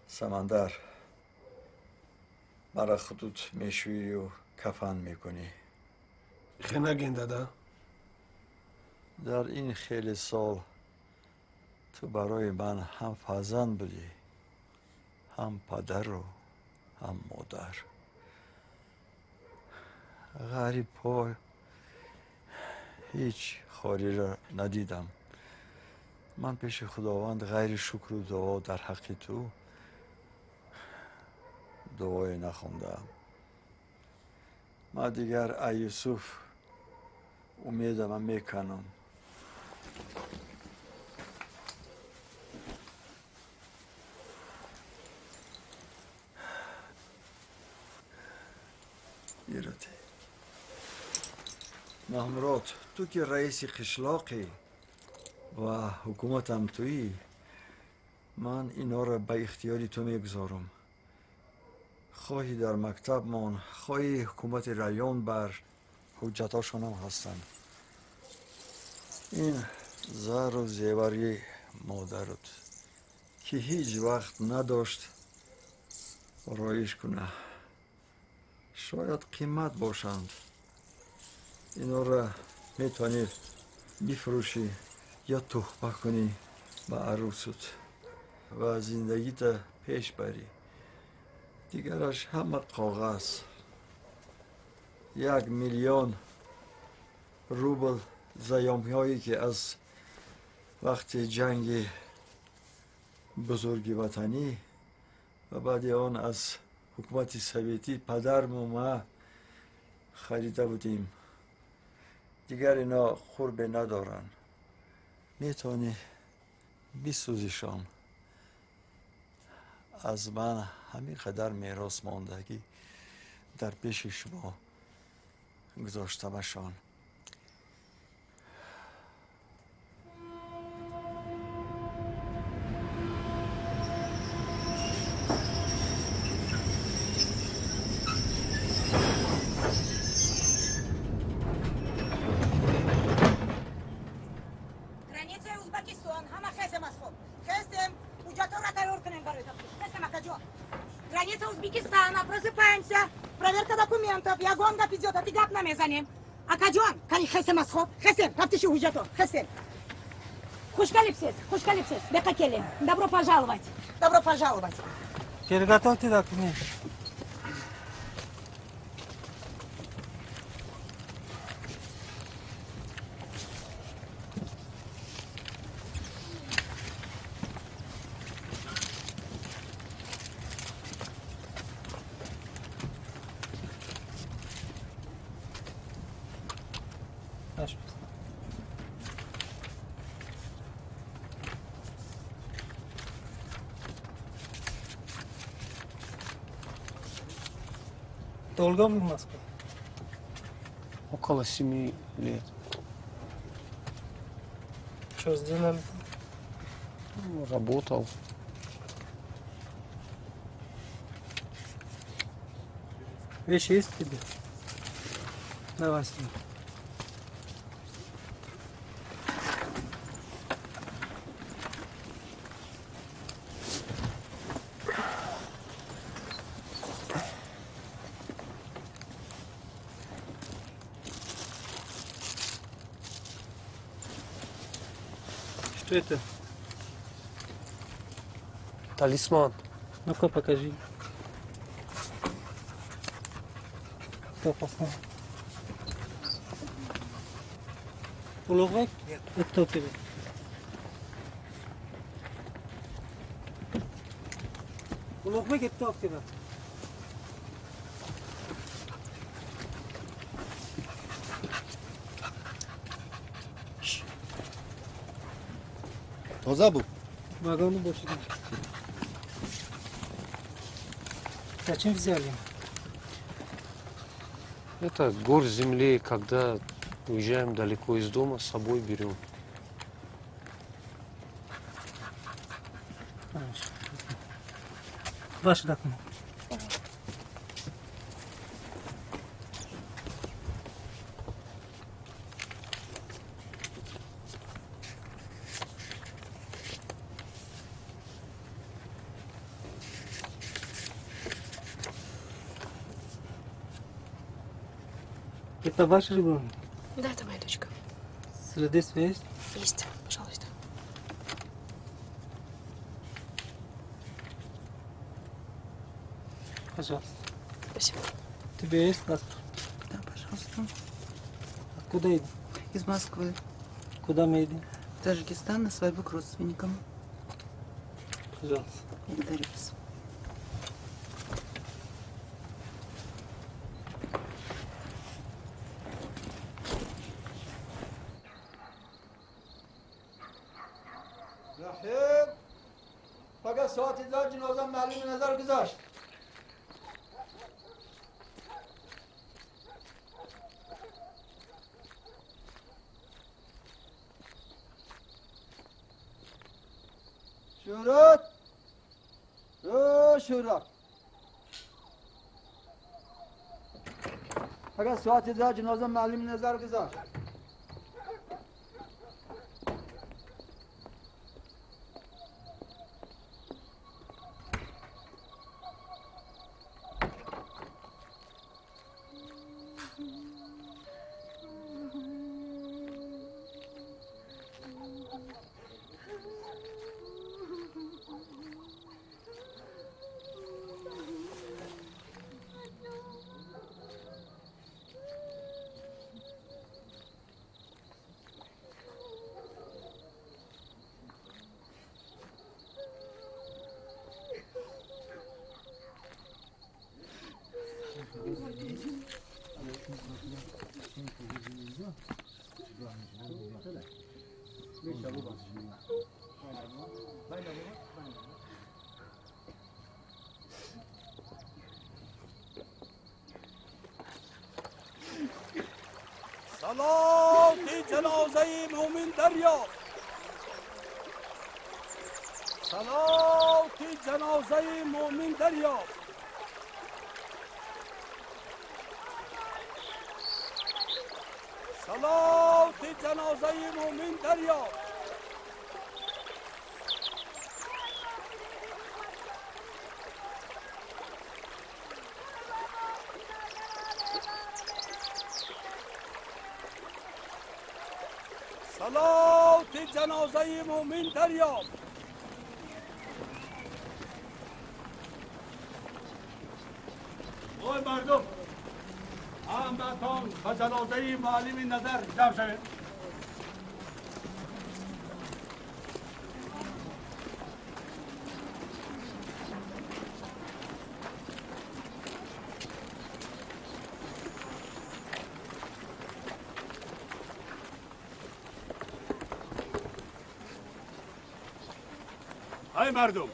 سمندر مرا خودت میشویی و کفن میکنی خیلی نگین دادا در این خیلی سال تو برای من هم فرزند بودی هم پدر و هم مادر غریب ها هیچ خاری را ندیدم من پیش خداوند غیر شکر و دعا در حق تو دعای نخوندم من دیگر ای یوسف امیدم میکنم ایرادی مامورات تو که رئیس قشلاقی و حکومتم تویی من اینا را به اختیاری تو میگذارم خواهی در مکتب من خواهی حکومت رایان بر حجتاشون هم هستن این زر و زیوری مادرت که هیچ وقت نداشت رایش کنه شاید قیمت باشند اینا را میتونی بفروشی یا تحفه کنی به عروست و زندگیت پیش بری دیگرش همه کاغذ 1,000,000 روبل زیامی هایی که از وقت جنگ بزرگ وطنی و بعد آن از حکومت سویتی پدرم و ما خریده بودیم دیگر اینا خوربه ندارن. میتونی بسوزیشان. از من همین قدر میراث ماندگی در پیش شما گذاشتمشان. Граница Узбекистана, просыпаемся. Проверка документов. Я гонга идет, а ты гап намезанем. Акадион, кани хесем асхоб. Хесем, таптиши уджато. Хесем. Хушкалипсис. Бекакели. Добро пожаловать. Добро пожаловать. Переготовьте документы. Долго был в Москве? Около 7 лет. Что сделали? Работал. Вещи есть в тебе? Давай сюда. Что это? Талисман. Ну-ка покажи. Кто послал? Улугбек? Нет. Это кто тебе? Улугбек, это кто тебе? Тоза был? Вагоны больше нет. Зачем взяли? Это горсть земли, когда уезжаем далеко из дома, с собой берем. Ваши документы. Это ваш ребенок? Да, это моя дочка. Свидетельство есть? Есть, пожалуйста. Пожалуйста. Спасибо. Тебе есть паспорт? Да, пожалуйста. Откуда едем? Из Москвы. Куда мы едем? В Таджикистан на свадьбу к родственникам. Пожалуйста. Благодарю вас. رحیم فقط ساعتی دار جنازه معلوم نظر گذاشت. شورت شورت فقط ساعتی دار جنازه معلوم نظر گذاشت. صلاة جنازه مؤمن دریاب صلاة جنازه مؤمن دریاب صلاة جنازه مؤمن دریاب صلاة جنازه مؤمن دریاب اوی مردم همتان به جنازه معلم نظر جمع شوید ای مردم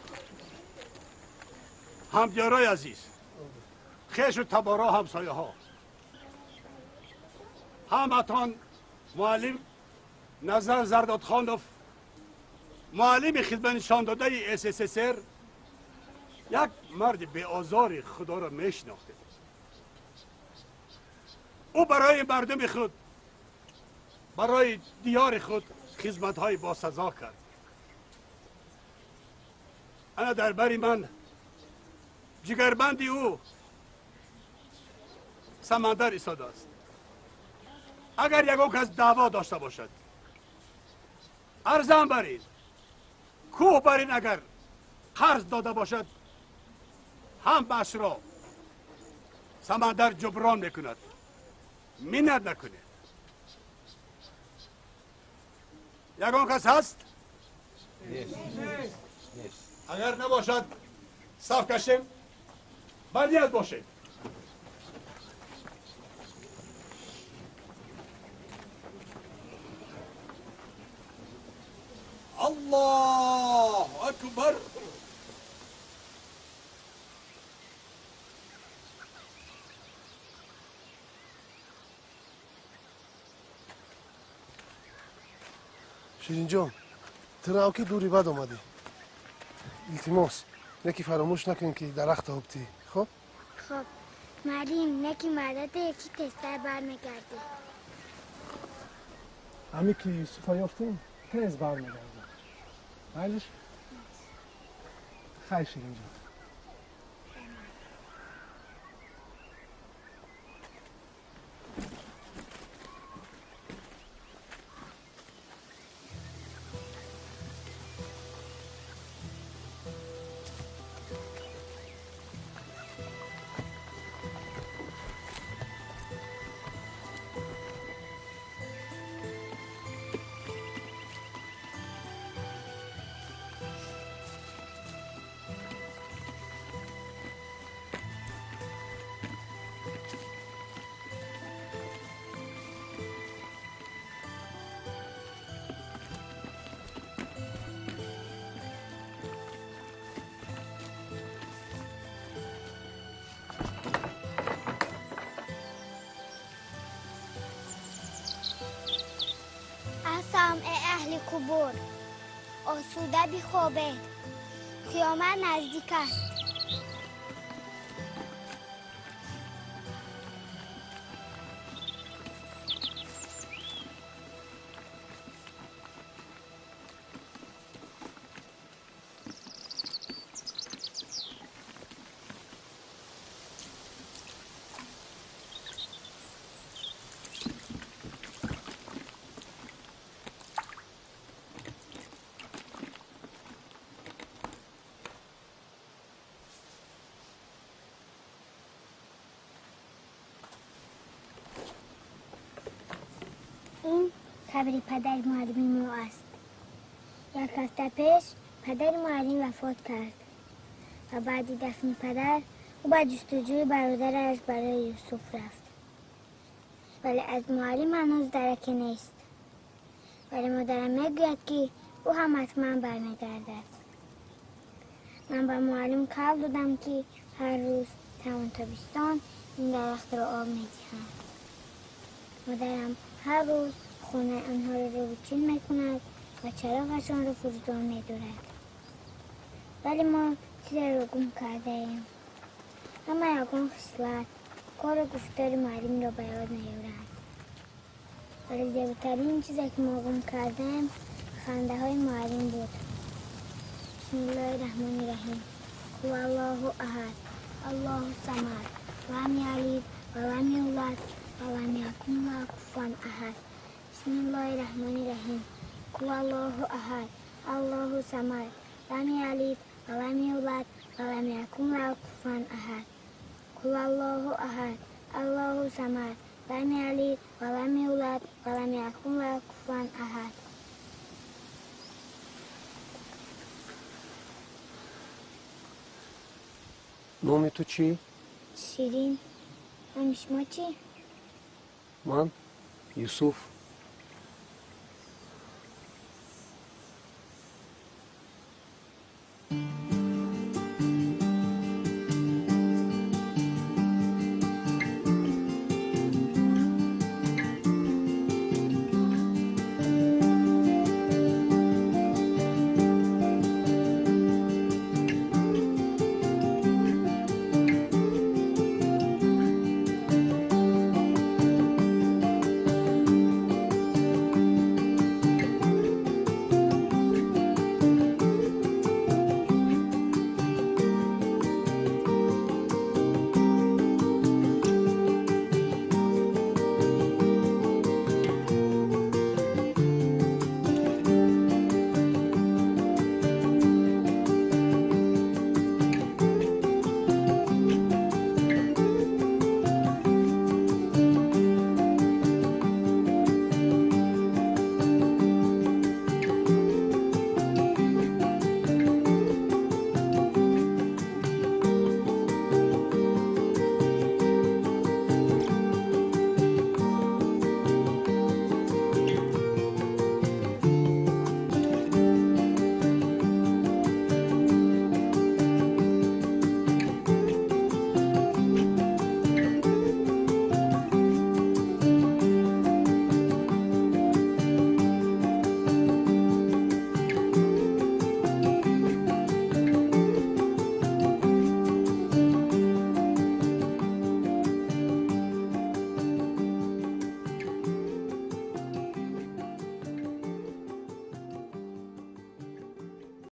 همدیارای عزیز خیش و تبارا همسایه ها همتان معلم نظر زردادخانوف معلم خدمت نشان داده SSSR یک مرد به آزار خدا را میشناخته او برای مردم خود برای دیار خود خدمت های با سزا کرد انا در بری من جگربندی او سمندر ایستاده است اگر یکو کس دعوا داشته باشد ارزان برید کوه برین اگر قرض داده باشد هم بش را سمندر جبران میکند منت نکنید یکون کس هست؟ اگر نباشد صف کشیم بدیت باشید الله اکبر شیرین جان تراو که دوری بد آمدی التماس نکی فراموش نکن که درخت آبتی خب خب معلم نکی مدد یکی تستر برمیگردی همی که یوسفا یافتیم تیز برمیگردیم بایدش خیلی شیرین جان اهل قبور آسوده بی خوابه قیامت نزدیک است این قبر پدر معلمی ما است. یک هفته پیش پدر معلم وفات کرد و بعد دفن پدر او به جستجوی برادرش برای یوسف رفت. ولی از معلم هنوز درکی نیست. ولی مادرم میگوید که او هم حتما برمیگردد. من با معلم قول دادم که هر روز تمام تابستان این درخت را آب میدهم. مادرم هر روز خونه آنها را روچین میکند و چراغشان را فرودان میدارد. ولی ما چیزی را گم کرده ایم. اما یکان خصلت کار و گفتار معلم را به یاد نیاورند. ولی زیباترین چیزی که ما گم کردیم خنده های معلم بود. بسم الله الرحمن الرحیم. هو الله احد الله الصمد لم یلد ولم یولد ولم یکن له کفوا احد. بسم الله الرحمن الرحیم. هو الله احد الله الصمد لم یلد ولم یولد ولم یکن له کفوا احد. هو الله احد الله الصمد لم یلد ولم یولد ولم یکن له کفوا احد. نام تو چی؟ شیرین. نام شما چی؟ من یوسف.